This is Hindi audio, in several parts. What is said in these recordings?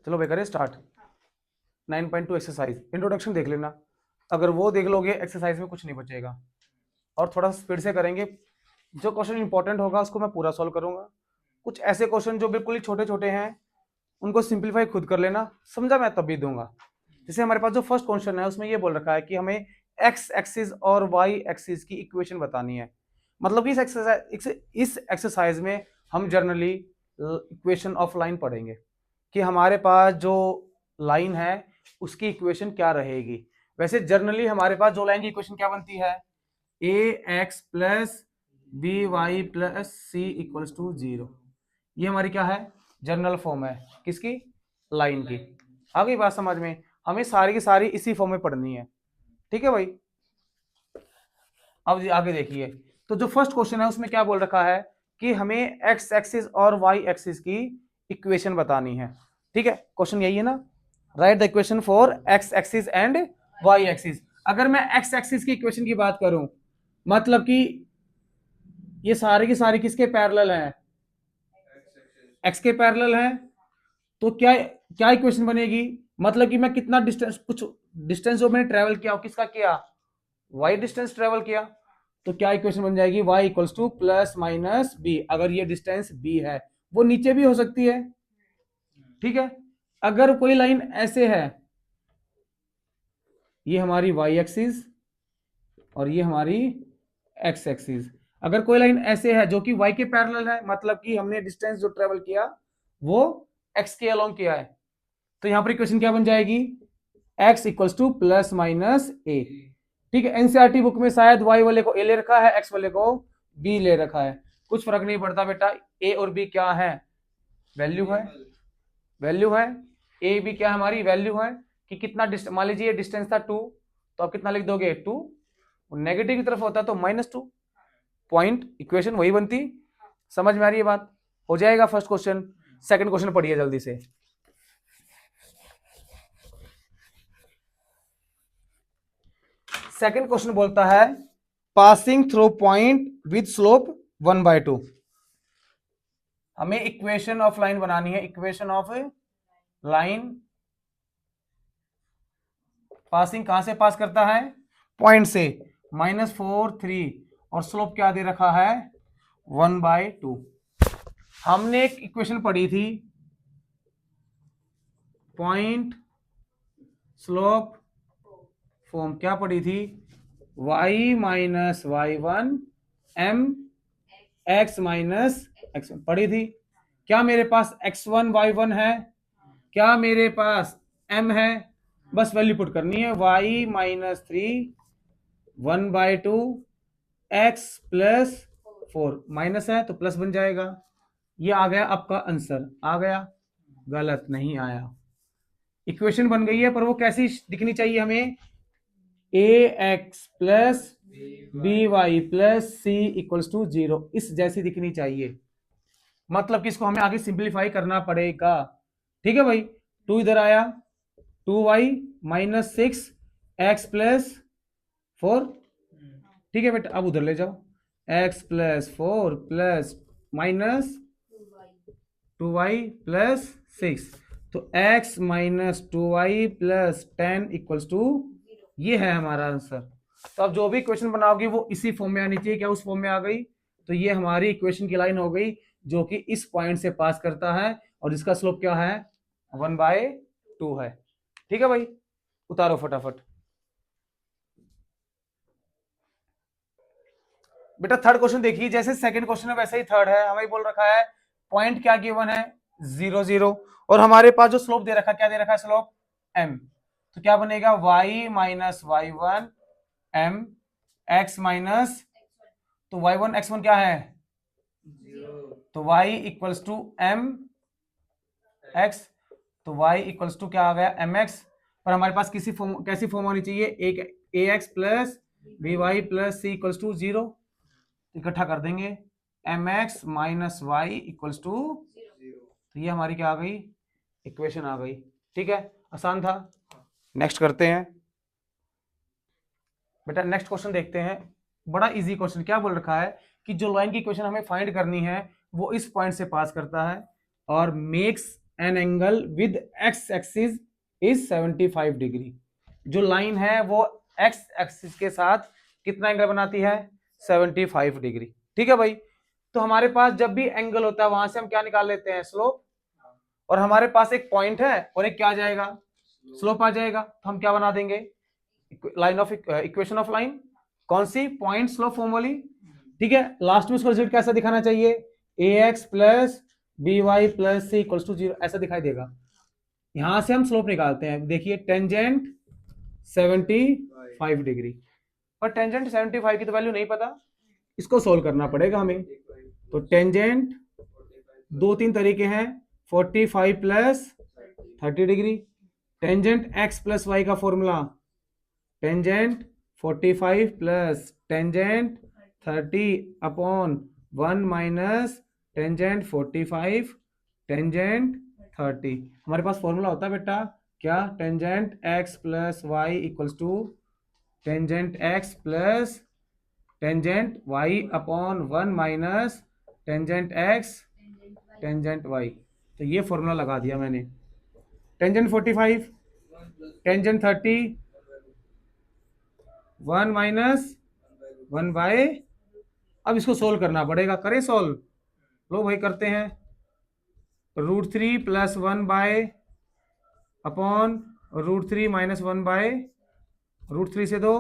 चलो भाई करें स्टार्ट। 9.2 एक्सरसाइज इंट्रोडक्शन देख लेना, अगर वो देख लोगे एक्सरसाइज में कुछ नहीं बचेगा। और थोड़ा स्पीड से करेंगे, जो क्वेश्चन इंपॉर्टेंट होगा उसको मैं पूरा सॉल्व करूंगा। कुछ ऐसे क्वेश्चन जो बिल्कुल ही छोटे छोटे हैं उनको सिंप्लीफाई खुद कर लेना, समझा मैं तब भी दूंगा। जैसे हमारे पास जो फर्स्ट क्वेश्चन है उसमें ये बोल रखा है कि हमें एक्स एक्सिस और वाई एक्सिस की इक्वेशन बतानी है। मतलब कि इस एक्सरसाइज में हम जनरली इक्वेशन ऑफ लाइन पढ़ेंगे कि हमारे पास जो लाइन है उसकी इक्वेशन क्या रहेगी। वैसे जनरली हमारे पास जो लाइन की इक्वेशन क्या बनती है, A X plus B Y plus C equals to 0। ये हमारी क्या है, जनरल फॉर्म है किसकी, लाइन की। आ गई बात समझ में, हमें सारी की सारी इसी फॉर्म में पढ़नी है, ठीक है भाई। अब आगे देखिए, तो जो फर्स्ट क्वेश्चन है उसमें क्या बोल रखा है कि हमें एक्स एक्सिस और वाई एक्सिस की इक्वेशन बतानी है। ठीक है, क्वेश्चन यही है ना, write the equation for X axis and Y axis. अगर मैं एक्स एक्सिस की इक्वेशन की बात करूं, मतलब कि ये सारे की सारी किसके पैरेलल हैं, एक्स के पैरेलल हैं, तो क्या क्या इक्वेशन बनेगी, मतलब कि मैं कितना डिस्टेंस, कुछ डिस्टेंस जो मैंने ट्रेवल किया किसका किया, वाई डिस्टेंस ट्रेवल किया, तो क्या इक्वेशन बन जाएगी, y equals to plus minus B. अगर ये डिस्टेंस b है, वो नीचे भी हो सकती है, ठीक है। अगर कोई लाइन ऐसे है, ये हमारी y एक्सिस और ये हमारी x एक्सिस, अगर कोई लाइन ऐसे है जो कि y के पैरेलल है, मतलब कि हमने डिस्टेंस जो ट्रेवल किया वो x के अलोंग किया है, तो यहां पर इक्वेशन क्या बन जाएगी, x equals to plus minus A. ठीक है, एनसीईआरटी बुक में शायद y वाले को a ले रखा है, x वाले को b ले रखा है, कुछ फर्क नहीं पड़ता बेटा। a और b क्या है, वैल्यू है, वैल्यू है। a b क्या हमारी वैल्यू है कि कितना डिस्टेंस, मान लीजिए डिस्टेंस था 2, तो आप कितना लिख दोगे 2, नेगेटिव की तरफ होता तो -2 पॉइंट, इक्वेशन वही बनती। समझ में आ रही है बात, हो जाएगा फर्स्ट क्वेश्चन। सेकंड क्वेश्चन पढ़िए जल्दी से। सेकंड क्वेश्चन बोलता है passing through point with slope 1/2। हमें इक्वेशन ऑफ लाइन बनानी है, इक्वेशन ऑफ लाइन पासिंग कहां से पास करता है, पॉइंट से, -4 3 और स्लोप क्या दे रखा है 1/2। हमने एक इक्वेशन पढ़ी थी, पॉइंट स्लोप फॉर्म, क्या पढ़ी थी, y minus y1 m x minus x1 पढ़ी थी। क्या मेरे पास x1 y1 है, क्या मेरे पास m है, बस वैल्यू पुट करनी है, y minus 3 1/2 x plus 4, minus है तो प्लस बन जाएगा। ये आ गया आपका आंसर, आ गया, गलत नहीं आया। इक्वेशन बन गई है, पर वो कैसी दिखनी चाहिए हमें, ax plus by plus c equals to 0, इस जैसी दिखनी चाहिए। मतलब कि इसको हमें आगे सिंप्लीफाई करना पड़ेगा, ठीक है भाई। 2 इधर आया, 2y माइनस 6 x प्लस 4, ठीक है बेटा। अब उधर ले जाओ, x plus 4 plus minus 2y plus 6, तो x minus 2y plus 10 equals to, ये है हमारा आंसर। तो अब जो भी क्वेश्चन बनाओगी वो इसी फॉर्म में आनी चाहिए, क्या उस फॉर्म में आ गई, तो ये हमारी इक्वेशन की लाइन हो गई जो कि इस पॉइंट से पास करता है और इसका स्लोप क्या है 1/2 है। ठीक है भाई, उतारो फटाफट बेटा। थर्ड क्वेश्चन देखिए, जैसे सेकंड क्वेश्चन है वैसे ही थर्ड है। हमें बोल रखा है पॉइंट क्या गिवन है 0 0, और हमारे पास जो स्लोप दे रखा है, क्या दे रखा है स्लोप m, तो क्या बनेगा y minus y1 m x minus, तो y1 x1 क्या है 0, तो y equals to m x, तो y इक्वल्स टू क्या आ गया mx। पर हमारे पास किसी फॉर्म, कैसी फॉर्म होनी चाहिए, एक ax plus by plus c equals to 0, इकट्ठा कर देंगे mx minus Y equals to 0, तो ये हमारी क्या आ गई, इक्वेशन आ गई। ठीक है, आसान था। नेक्स्ट करते हैं बेटा, नेक्स्ट क्वेश्चन देखते हैं। बड़ा इजी क्वेश्चन, क्या बोल रखा है कि जो लाइन की इक्वेशन हमें फाइंड करनी है वो इस पॉइंट से पास करता है और makes an angle with x axis is 75 degree. जो लाइन है वो एक्स एक्सिस के साथ कितना एंगल बनाती है? 75 डिग्री। ठीक है भाई। तो हमारे पास जब भी एंगल होता है वहां से हम क्या निकाल लेते हैं? स्लोप। और हमारे पास एक पॉइंट है और एक क्या आ जाएगा? स्लोप आ जाएगा। तो हम क्या बना देंगे? Line of equation of line. कौन सी? पॉइंट स्लोप फॉर्म वाली। ठीक है। लास्ट में उसका रिजल्ट कैसा दिखाना चाहिए? A X plus B Y plus C equals to 0 ऐसा दिखाई देगा। यहां से हम स्लोप निकालते हैं। देखिए टेंजेंट 75 डिग्री, पर टेंजेंट 75 की तो वैल्यू नहीं पता, इसको सोल्व करना पड़ेगा हमें। तो टेंजेंट दो तीन तरीके हैं, 45 plus 30 degree. Tangent X plus Y का formula, tangent 45 plus tangent 30 upon 1 minus tangent 45 tangent 30। हमारे पास फॉर्मूला होता है बेटा क्या? Tangent X plus Y equals to tangent X plus tangent Y upon 1 minus tangent X tangent Y. तो ये फॉर्मूला लगा दिया मैंने। टेंजेंट 45 टेंजेंट 30 1 माइनस 1 बाय, अब इसको सोल्व करना पड़ेगा। करें सोल्व? लो भाई करते हैं। √3 plus 1 by upon √3 minus 1 by √3 से 2,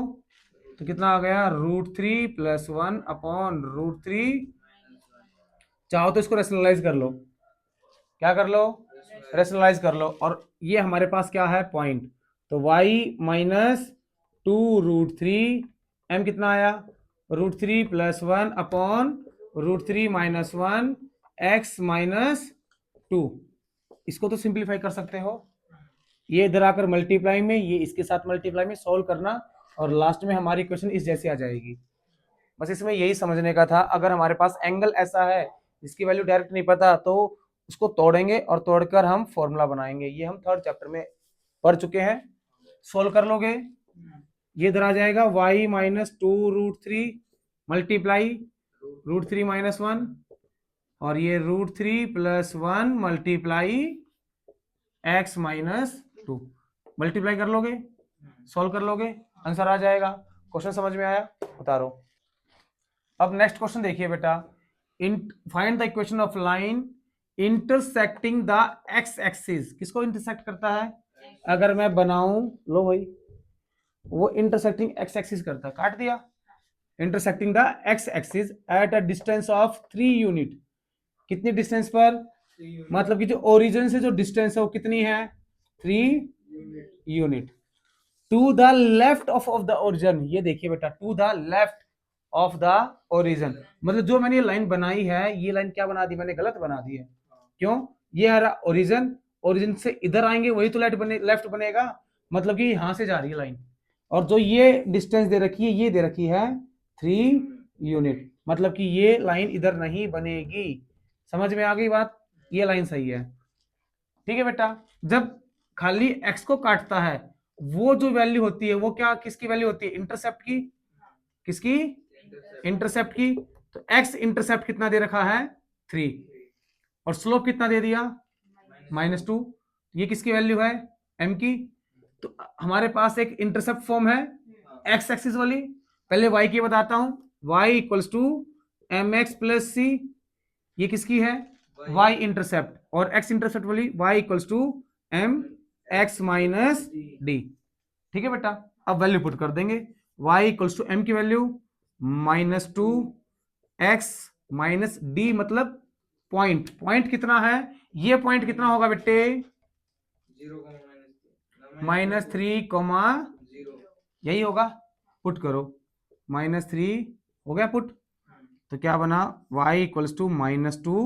तो कितना आ गया? √3 प्लस 1 अपॉन √3। चाहो तो इसको रेशनलाइज कर लो। क्या कर लो? रेशनलाइज कर लो। और ये हमारे पास क्या है? पॉइंट। तो y माइनस 2√3 m कितना आया? √3 plus 1 upon √3 minus 1 x minus 2। इसको तो सिंप्लीफाई कर सकते हो। ये इधर आकर मल्टीप्लाई में, ये इसके साथ मल्टीप्लाई में सॉल्व करना, और लास्ट में हमारी इक्वेशन इस जैसी आ जाएगी। बस इसमें यही समझने का था। अगर हमारे पास एंगल ऐसा है जिसकी वैल्यू डायरेक्ट नहीं पता, तो उसको तोड़ेंगे और तोड़कर हम फॉर्मूला बनाएंगे। ये हम 3rd चैप्टर में पढ़ चुके हैं। सोल्व कर लोगे, ये इधर आ जाएगा y माइनस 2√3 मल्टीप्लाई √3 माइनस 1, और ये √3 plus 1 multiply x minus 2। Multiply कर लोगे, सोल्व कर लोगे, आंसर आ जाएगा। क्वेश्चन समझ में आया? उतारो। अब नेक्स्ट क्वेश्चन देखिए बेटा। Find the equation of line intersecting the x axis. किसको इंटरसेक्ट करता है? अगर मैं बनाऊं, लो भाई, वो इंटरसेक्टिंग एक्स एक्सिस करता है। काट दिया। Intersecting the x axis at a distance of 3 unit. कितनी डिस्टेंस पर? मतलब कि जो ओरिजिन से जो डिस्टेंस है वो कितनी है? 3 unit. To the left of the origin. ये देखिए बेटा, to the left of the origin, मतलब जो मैंने ये लाइन बनाई है, ये लाइन क्या बना दी मैंने? गलत बना दी है। क्यों? ये हमारा ओरिजिन, ओरिजिन से इधर आएंगे वही तो लेफ्ट बनेगा, मतलब कि यहां से जा रही है लाइन। और जो ये डिस्टेंस दे रखी है, ये दे रखी है 3 यूनिट, मतलब कि ये लाइन इधर नहीं बनेगी। समझ में आ गई बात? ये लाइन सही है। ठीक है बेटा। जब खाली x को काटता है, वो जो वैल्यू होती है वो क्या, किसकी वैल्यू होती है? इंटरसेप्ट की। किसकी? इंटरसेप्ट की। तो x इंटरसेप्ट कितना दे रखा है? 3, और स्लोप कितना दे दिया? -2। ये किसकी वैल्यू है? m की। तो हमारे पास एक इंटरसेप्ट फॉर्म है x एक्सिस वाली। पहले y की बताता हूं, y equals to mx plus c। ये किसकी है? y intercept. और x इंटरसेप्ट वाली y equals to m x minus d। ठीक है बेटा। अब वैल्यू पुट कर देंगे। y इक्वल्स टू m की वैल्यू -2 x माइनस d, मतलब पॉइंट। पॉइंट कितना है? ये पॉइंट कितना होगा बेटे? -3, यही होगा। पुट करो, -3 हो गया पुट। तो क्या बना? y equals to -2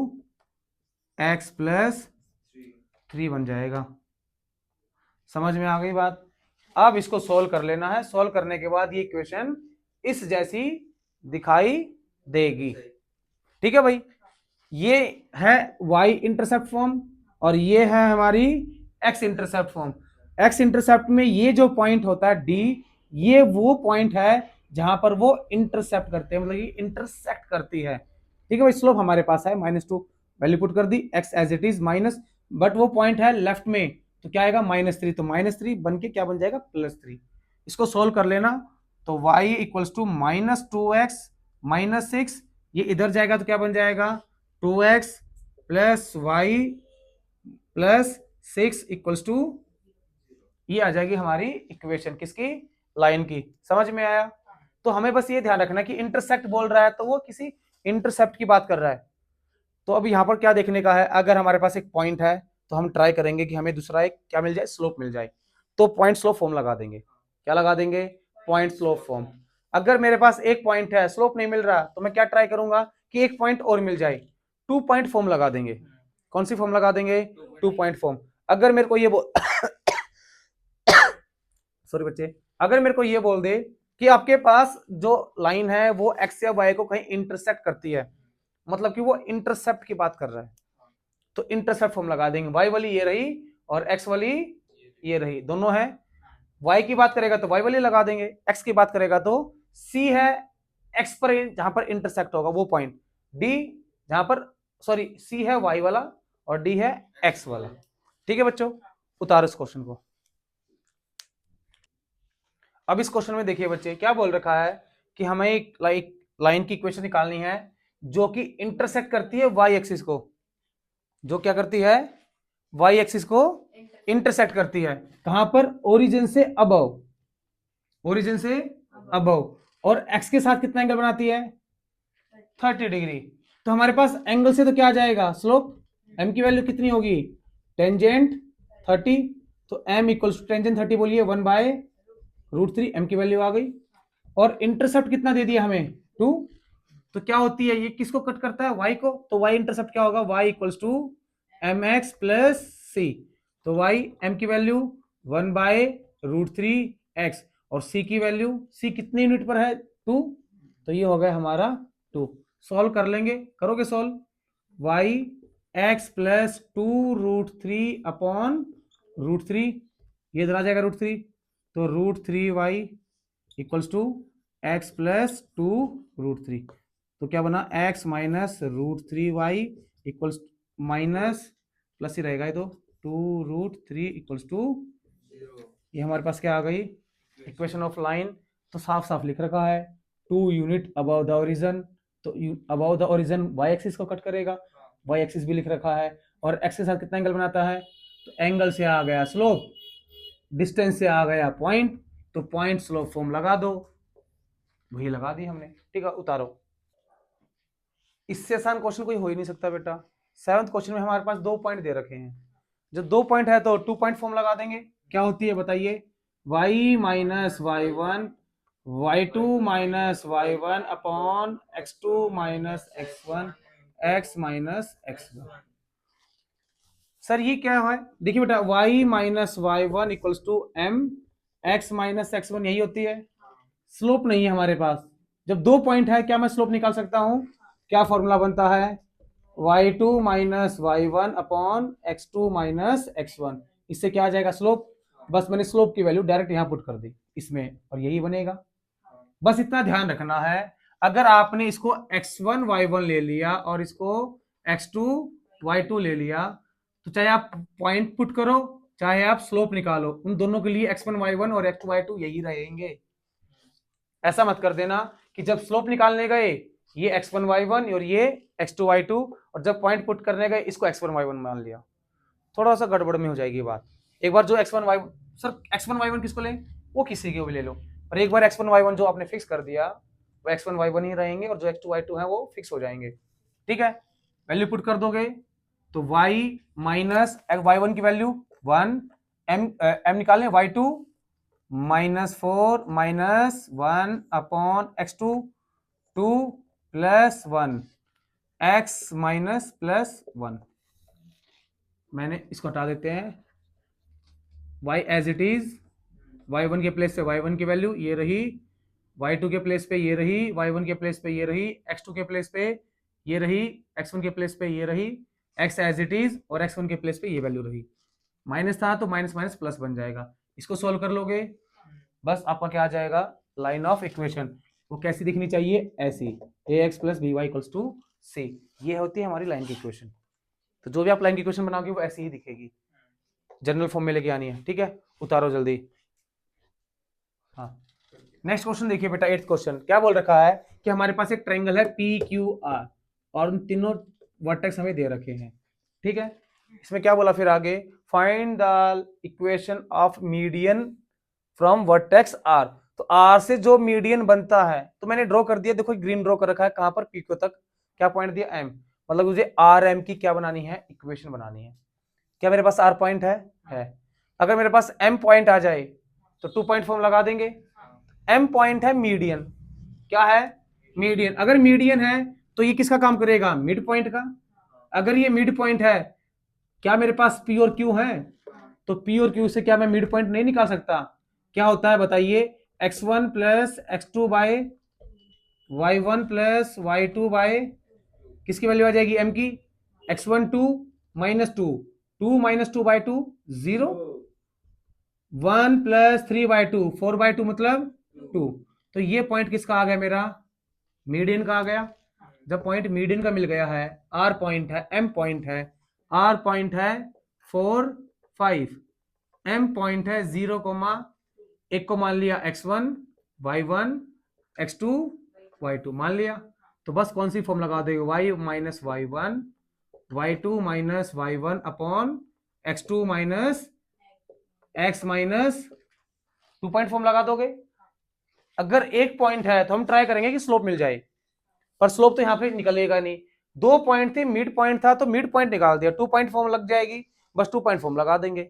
x plus 3 बन जाएगा। समझ में आ गई बात? अब इसको सोल्व कर लेना है। सोल्व करने के बाद ये इक्वेशन इस जैसी दिखाई देगी। ठीक है भाई। ये है y इंटरसेप्ट फॉर्म और ये है हमारी x intercept form. x intercept में ये जो पॉइंट होता है d, ये वो पॉइंट है जहां पर वो इंटरसेप्ट करते हैं, मतलब ये इंटरसेक्ट करती है। ठीक है भाई। स्लोप हमारे पास है -2, वैल्यू पुट कर दी, x as it is but वो पॉइंट है लेफ्ट में, तो क्या आएगा -3, तो -3 बन के क्या बन जाएगा +3। इसको सोल्व कर लेना, तो y इक्वल्स टू -2x -6, ये इधर जाएगा तो क्या बन जाएगा 2x plus y plus 6 equals to, ये आ जाएगी हमारी इक्वेशन किसकी, लाइन की। समझ में आया? तो हमें बस ये ध्यान रखना कि इंटरसेक्ट बोल रहा है तो वो किसी इंटरसेप्ट की बात कर रहा है। तो अब यहां पर क्या देखने का है, अगर हमारे पास एक पॉइंट है तो हम ट्राई करेंगे कि हमें दूसरा एक क्या मिल जाए, स्लोप मिल जाए। तो पॉइंट स्लोप फॉर्म लगा देंगे। क्या लगा देंगे? Point slope form. अगर मेरे पास एक पॉइंट है, स्लोप नहीं मिल रहा, तो मैं क्या ट्राई करूंगा कि एक पॉइंट और मिल जाए, 2 पॉइंट फॉर्म लगा देंगे। कौन सी फॉर्म लगा देंगे? 2 पॉइंट फॉर्म। अगर मेरे को ये सॉरी बच्चे, अगर मेरे को ये बोल दे कि आपके पास जो लाइन है वो एक्स या वाई को कहीं इंटरसेक्ट करती है, मतलब कि वो इंटरसेप्ट की बात कर रहा है, तो इंटरसेप्ट फॉर्म लगा देंगे। वाई वाली ये रही और एक्स वाली ये रही, दोनों है। वाई की बात करेगा तो वाई वाली लगा देंगे, एक्स की बात करेगा तो सी है एक्स पर जहां पर इंटरसेक्ट होगा वो पॉइंट, डी जहां पर, सॉरी सी है वाई वाला और डी है एक्स वाला। ठीक है बच्चों, उतारो इस क्वेश्चन को। अब इस क्वेश्चन में देखिए बच्चे क्या बोल रखा है कि हमें एक लाइन की इक्वेशन निकालनी है जो कि इंटरसेक्ट करती है वाई एक्सिस को, जो क्या करती है, वाई एक्सिस को इंटरसेक्ट करती है। कहां पर? ओरिजिन से अबव, ओरिजिन से अबव, और एक्स के साथ कितना एंगल बनाती है? 30 डिग्री। तो हमारे पास एंगल से तो क्या आ जाएगा, स्लोप। एम की वैल्यू कितनी होगी? टेंजेंट 30, तो एम इक्वल्स टेंजेंट 30 बोलिए 1/√3, एम की वैल्यू आ गई। और इंटरसेप्ट कितना दे दिया हमें? 2। तो क्या होती है, ये किसको कट करता है? y को। तो y इंटरसेप्ट क्या होगा? y equals to mx plus C. तो y m की वैल्यू 1/√3x और c की वैल्यू, c कितनी यूनिट पर है? 2। तो ये हो गया हमारा 2। सॉल्व कर लेंगे, करोगे solve. y x plus 2√3 upon √3, ये इधर आ जाएगा √3, तो √3y equals to x plus 2√3। तो क्या बना? x minus √3y equals minus plus ही रहेगा ये, तो 2√3 इक्वल्स टू, ये हमारे पास क्या आ गई, इक्वेशन ऑफ लाइन। तो साफ साफ लिख रखा है 2 यूनिट अबव द ओरिजन, तो above the origin y axis को कट करेगा, वाई एक्सिस भी लिख रखा है, और एक्स के साथ कितना एंगल बनाता है? तो एंगल से आ गया स्लोप, डिस्टेंस से आ गया पॉइंट, तो पॉइंट स्लोप फॉर्म लगा दो। वही लगा दी हमने। ठीक है, उतारो। इससे आसान क्वेश्चन कोई हो ही नहीं सकता बेटा। 7th क्वेश्चन में हमारे पास 2 पॉइंट दे रखे हैं, जब 2 पॉइंट है तो 2 पॉइंट फॉर्म लगा देंगे। क्या होती है बताइए? y minus y1 y2 minus y1 upon x2 minus x1 x minus x1। Sir ये क्या है? देखिए बेटा, y minus y1 equals to m x minus x1, यही होती है। स्लोप नहीं है हमारे पास। जब 2 पॉइंट है, क्या मैं स्लोप निकाल सकता हूं? क्या फॉर्मूला बनता है? y2 minus y1 upon x2 minus x1। इससे क्या आ जाएगा? स्लोप। बस मैंने स्लोप की वैल्यू डायरेक्ट यहां पुट कर दी इसमें, और यही बनेगा। बस इतना ध्यान रखना है, अगर आपने इसको x1 y1 ले लिया और इसको x2 y2 ले लिया, तो चाहे आप पॉइंट पुट करो चाहे आप स्लोप निकालो, उन दोनों के लिए x1 y1 और x2 y2 यही रहेंगे। ऐसा मत कर देना कि जब स्लोप निकालने गए ये x1 y1 और ये x2 y2, और जब पॉइंट पुट करने गए इसको x1 y1 मान लिया, थोड़ा सा गड़बड़ में हो जाएगी बात। एक बार जो x1 y1, sir x1 y1 किसको लें? वो किसी के भी ले लो, और एक बार x1 y1 जो आपने फिक्स कर दिया वो x1 y1 ही रहेंगे, और जो x2 y2 है वो फिक्स हो जाएंगे। ठीक है, वैल्यू पुट कर दोगे तो y माइनस y1 की वैल्यू 1, m निकालें y2 -4 minus 1 upon x2 2 plus 1 x minus plus 1। मैंने इसको हटा देते हैं, y as it is, y1 के प्लेस पे y1 की वैल्यू ये रही, y2 के प्लेस पे ये रही, y1 के प्लेस पे ये रही, x2 के प्लेस पे ये रही, x1 के प्लेस पे ये रही, x एज इट इज, और x1 के प्लेस पे ये वैल्यू रही। माइनस था तो माइनस माइनस प्लस बन जाएगा। इसको सोल्व कर लोगे, बस आपका क्या आ जाएगा? Line of equation. वो कैसी दिखनी चाहिए? ऐसी, ax plus B Y equals to C. ये होती है हमारी लाइन की इक्वेशन। तो जो भी आप लाइन की इक्वेशन बनाओगे वो ऐसी ही दिखेगी, जनरल फॉर्म में लेके आनी है। ठीक है, उतारो जल्दी। हाँ, नेक्स्ट क्वेश्चन देखिए बेटा, 8th क्वेश्चन क्या बोल रखा है कि हमारे पास एक ट्रायंगल है पी क्यू आर और उन तीनों वर्टेक्स हमें दे रखे हैं। ठीक है, इसमें क्या बोला फिर आगे, find the equation of median from vertex R. तो आर से जो मीडियन बनता है, तो मैंने ड्रॉ कर दिया, देखो ग्रीन ड्रॉ कर रखा है, कहां पर, पी क्यू तक क्या पॉइंट दिया, एम, मतलब मुझे आर एम की क्या बनानी है, इक्वेशन बनानी है। क्या मेरे पास आर पॉइंट है। अगर मेरे पास एम पॉइंट आ जाए तो 2 पॉइंट फॉर्म लगा देंगे। एम पॉइंट है मीडियन, क्या है, मीडियन। अगर मीडियन है तो ये किसका काम करेगा, मिड पॉइंट का। अगर ये मिड पॉइंट है, क्या मेरे पास पी और क्यू है, तो पी और क्यू से क्या मैं मिड पॉइंट नहीं निकाल सकता। क्या होता है बताइए, x1 plus x2 by y1 plus y2 by किसकी वैल्यू आ जाएगी, m की, x1 2 minus 2, 2 minus 2 by 2 0, 1 plus 3 by 2 4 by 2 मतलब 2। तो ये पॉइंट किसका आ गया, मेरा मीडियन का आ गया। जब पॉइंट मीडियन का मिल गया है, आर पॉइंट है, एम पॉइंट है, आर पॉइंट है 4 5, एम पॉइंट है 0, एक को मान लिया x1 y1 x2 y2 मान लिया। तो बस कौन सी फॉर्म लगा देगा, y minus y1 y2 minus y1 upon x2 minus x minus 2 point form लगा दोगे। अगर एक पॉइंट है तो हम ट्राई करेंगे कि स्लोप मिल जाए, पर स्लोप तो यहां पे निकलेगा नहीं। 2 पॉइंट थे, मिड पॉइंट था तो मिड पॉइंट निकाल दिया, 2 पॉइंट फॉर्म लग जाएगी, बस 2 पॉइंट फॉर्म लगा देंगे।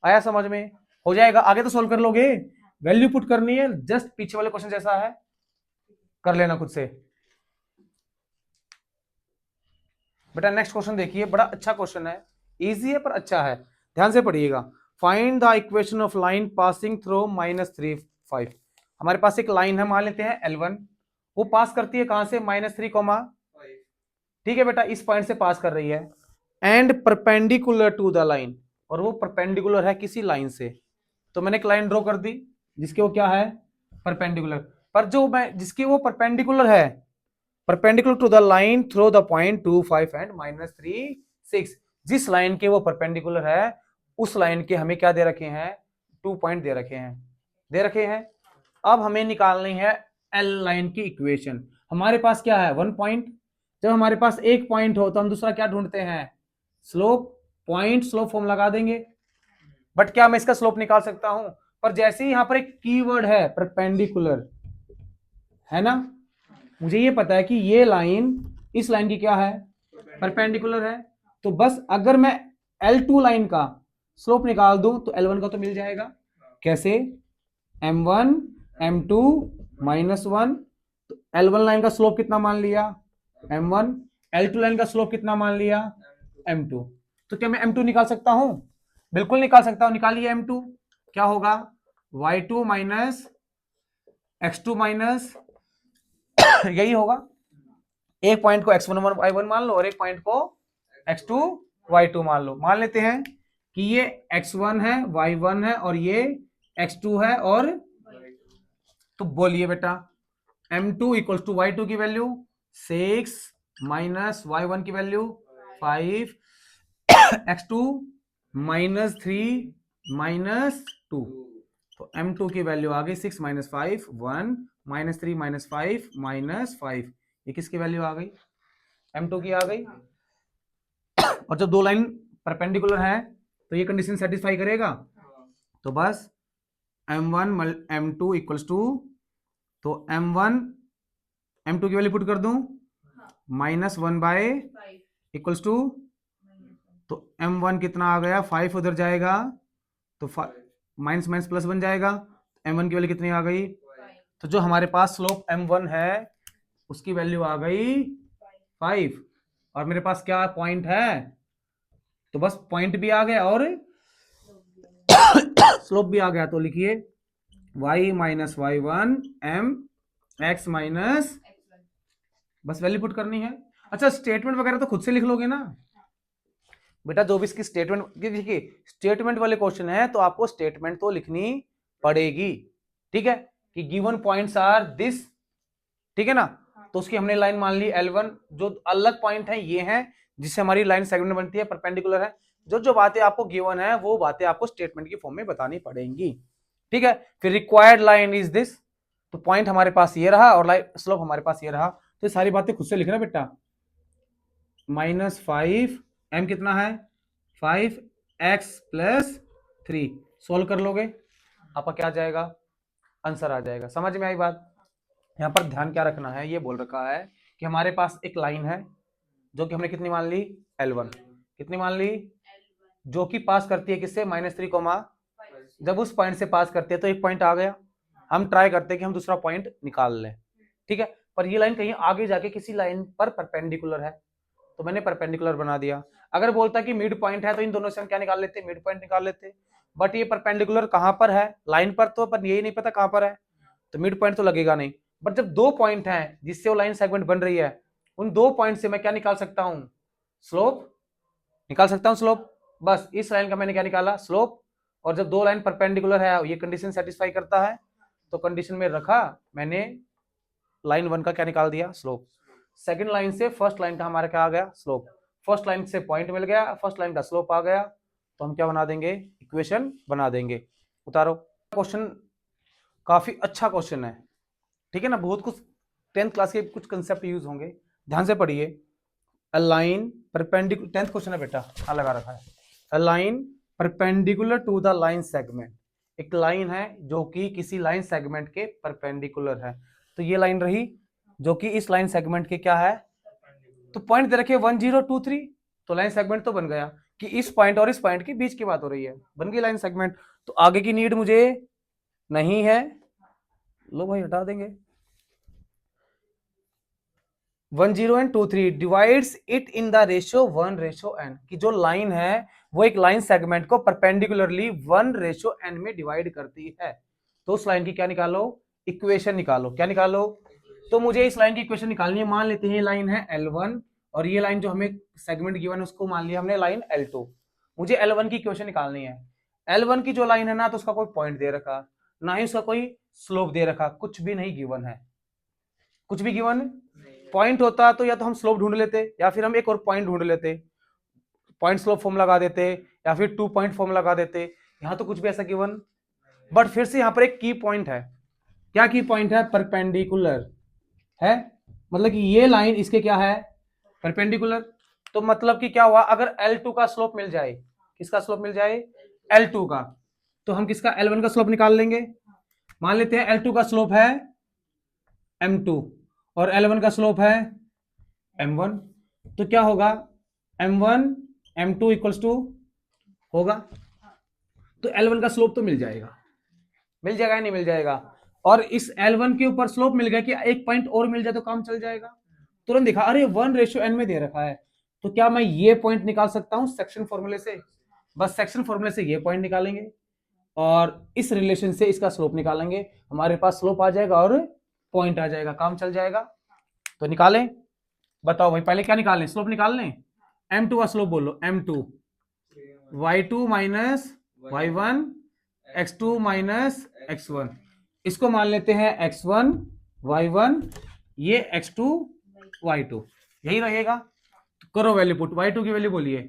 आया समझ में, हो जाएगा। आगे तो सोल्व कर लोगे, वैल्यू पुट करनी है, जस्ट पीछे वाले क्वेश्चन जैसा है कर लेना खुद से। बेटा नेक्स्ट क्वेश्चन देखिए, बड़ा अच्छा क्वेश्चन है, इजी है पर अच्छा है, ध्यान से पढ़िएगा। Find the equation of line passing through -3 5। हमारे पास एक लाइन है, मान लेते हैं L1, वो पास करती है कहां से, -3, ठीक है बेटा, इस पॉइंट से पास कर रही है, and perpendicular to the line, और वो परपेंडिकुलर है किसी लाइन से। तो मैंने एक लाइन ड्रॉ कर दी जिसके वो क्या है, परपेंडिकुलर, पर जो मैं जिसकी वो परपेंडिकुलर है, perpendicular to the line through the point 2 5 and -3 6, जिस लाइन के वो परपेंडिकुलर है उस लाइन के हमें क्या दे रखे हैं, 2 पॉइंट दे रखे हैं। अब हमें निकालनी है एल लाइन की इक्वेशन। हमारे पास क्या है, 1 पॉइंट। जब हमारे पास एक पॉइंट हो तो हम दूसरा क्या ढूंढते हैं, स्लोप, पॉइंट स्लोप फॉर्म लगा देंगे। बट क्या मैं इसका स्लोप निकाल सकता हूं, पर जैसे ही यहां पर एक कीवर्ड है परपेंडिकुलर, है ना, मुझे ये पता है कि ये लाइन इस लाइन की क्या है, परपेंडिकुलर है। तो बस अगर मैं L2 लाइन का स्लोप निकाल दूं तो L1 का तो मिल जाएगा। कैसे, M1 M2 -1, तो L1 लाइन का स्लोप कितना मान लिया, M1, L2 लाइन का स्लोप कितना मान लिया, M2। तो क्या मैं M2 निकाल सकता हूं, बिल्कुल निकाल सकता हूं, निकालिए M2। क्या होगा, y2 माइनस x2 माइनस यही होगा। एक पॉइंट को x1 y1 मान लो और एक पॉइंट को x2 y2 मान लो। मान लेते हैं कि ये x1 है, y1 है और ये x2 है, और तो बोलिए बेटा m2 इक्वल टू y2 की वैल्यू 6 माइनस y1 की वैल्यू 5, x2 -3 -2, तो m2 की वैल्यू आ गई 6 माइनस 5 1 -3 -5 -5, ये किसकी वैल्यू आ गई, m2 की आ गई। और जब दो लाइन परपेंडिकुलर है तो ये कंडीशन सेटिस्फाई करेगा। तो बस m1 m2 इक्वल्स टू, तो m1 m2 की वैल्यू पुट कर दूं, -1 बाय इक्वल्स टू, तो m1 कितना आ गया, 5 उधर जाएगा तो माइनस माइनस प्लस बन जाएगा, m1 की वैल्यू कितनी आ गई। तो जो हमारे पास स्लोप m1 है उसकी वैल्यू आ गई 5, और मेरे पास क्या पॉइंट है, तो बस पॉइंट भी आ गया और स्लोप भी आ गया। तो लिखिए y minus y1 m x minus, बस वैल्यू पुट करनी है। अच्छा स्टेटमेंट वगैरह तो खुद से लिख लोगे ना बेटा, जो भी इसकी स्टेटमेंट, देखिए स्टेटमेंट वाले क्वेश्चन है तो आपको स्टेटमेंट तो लिखनी पड़ेगी, ठीक है, कि गिवन पॉइंट्स आर दिस, ठीक है ना। तो उसकी हमने लाइन मान ली L1, जो अलग पॉइंट है ये हैं, जिससे हमारी लाइन सेगमेंट बनती है, परपेंडिकुलर है। जो जो बातें आपको गिवन है वो बातें आपको स्टेटमेंट की फॉर्म में बतानी पड़ेंगी, ठीक है। फिर रिक्वायर्ड लाइन इज दिस, तो पॉइंट हमारे पास ये रहा और लाइन स्लोप हमारे पास ये रहा। तो सारी बातें खुद से लिखना बेटा। -5 m कितना है 5x + 3, सोल्व कर लोगे आपका क्या आ जाएगा, आंसर आ जाएगा। समझ में आई बात। यहां पर ध्यान क्या रखना है, ये बोल रखा है कि हमारे पास एक लाइन है जो कि हमने कितनी मान ली L1, कितनी मान ली, जो कि पास करती है किससे -3, जब उस पॉइंट से पास करती है तो एक पॉइंट आ गया, हम ट्राई करते हैं कि हम दूसरा पॉइंट निकाल लें, ठीक है। पर ये लाइन कहीं आगे जाके किसी लाइन पर परपेंडिकुलर है, तो मैंने परपेंडिकुलर बना दिया। अगर बोलता कि मिड पॉइंट है तो इन दोनों से हम क्या निकाल लेते, मिड पॉइंट निकाल लेते। बट ये परपेंडिकुलर कहां पर है, लाइन पर, तो पर यही नहीं पता कहां पर है, तो मिड पॉइंट तो लगेगा नहीं। बट जब दो पॉइंट हैं जिससे वो लाइन सेगमेंट बन रही है, उन दो पॉइंट से मैं क्या निकाल सकता हूं, स्लोप निकाल सकता हूं, स्लोप। बस इस लाइन का मैंने क्या निकाला, स्लोप। और जब दो लाइन परपेंडिकुलर है, ये कंडीशन सेटिस्फाई करता है, तो कंडीशन में रखा मैंने लाइन 1 का क्या निकाल दिया, स्लोप। सेकंड लाइन से फर्स्ट लाइन का हमारा क्या आ गया, स्लोप। फर्स्ट लाइन से पॉइंट मिल गया, फर्स्ट लाइन का स्लोप आ गया, तो हम क्या बना देंगे, इक्वेशन बना देंगे। उतारो। क्वेश्चन काफी अच्छा क्वेश्चन है, ठीक है ना। बहुत कुछ 10th क्लास के कुछ कंसेप्ट यूज होंगे, ध्यान से पढ़िए। अ लाइन परपेंडिकुलर, 10th क्वेश्चन है बेटा, हाँ लगा रखा है। A line perpendicular to the line segment, एक लाइन है जो कि किसी लाइन सेगमेंट के परपेंडिकुलर है। तो ये लाइन रही जो कि इस लाइन सेगमेंट के क्या है, तो पॉइंट दे रखे 1 0 2 3, तो लाइन सेगमेंट तो बन गया कि इस पॉइंट और इस पॉइंट के बीच की बात हो रही है, बन गई लाइन सेगमेंट। तो आगे की नीड मुझे नहीं है, लो भाई हटा देंगे। 1 0 and 2 3 divides it in the ratio 1:n, कि जो लाइन है वो एक लाइन सेगमेंट को परपेंडिकुलरली 1:n में डिवाइड करती है। तो उस लाइन की क्या निकालो, इक्वेशन निकालो। क्या निकालो, तो मुझे इस लाइन की इक्वेशन निकालनी है। मान लेते हैं ये लाइन है L1 और ये लाइन जो हमें सेगमेंट गिवन है उसको मान लिया हमने लाइन L2। मुझे L1 की इक्वेशन निकालनी है। L1 की जो लाइन है ना, तो उसका कोई पॉइंट दे रखा, ना ही उसका कोई स्लोप दे रखा, कुछ भी नहीं गिवन है, कुछ भी गिवन। पॉइंट होता तो या तो हम स्लोप ढूंढ लेते या फिर हम एक और पॉइंट ढूंढ लेते, पॉइंट स्लोप फॉर्म लगा देते या फिर 2 पॉइंट फॉर्म लगा देते। यहां तो कुछ भी ऐसा गिवन। बट फिर से यहां पर एक की पॉइंट है। क्या की पॉइंट है, परपेंडिकुलर है, मतलब कि ये लाइन इसके क्या है, परपेंडिकुलर। तो मतलब कि क्या हुआ, अगर L2 का स्लोप मिल जाए, किसका स्लोप मिल जाए, L2 का, तो हम किसका L1 का स्लोप निकाल लेंगे। मान लेते हैं L2 का स्लोप है M2 और L1 का स्लोप है M1, तो क्या होगा, M1 M2 इक्वल्स टू होगा, तो L1 का स्लोप तो मिल जाएगा, मिल जाएगा या नहीं मिल जाएगा। और इस L1 के ऊपर स्लोप मिल गया कि एक पॉइंट और मिल जाए तो काम चल जाएगा। तुरंत देखा, अरे 1:n में दे रखा है, तो क्या मैं ये पॉइंट निकाल सकता हूं सेक्शन फॉर्मूले से, बस सेक्शन फॉर्मूले से ये पॉइंट निकालेंगे और इस रिलेशन से इसका स्लोप निकालेंगे, हमारे पास स्लोप आ जाएगा और पॉइंट आ जाएगा, काम चल जाएगा। तो निकालें, बताओ भाई पहले क्या निकालें, स्लोप निकाल लें। M2 का स्लोप बोलो, M2 y2 minus y1 x2 minus x1, इसको मान लेते हैं x1 y1, ये x2 y2, यही रहेगा। तो करो वैल्यू पुट, y2 की वैल्यू बोलिए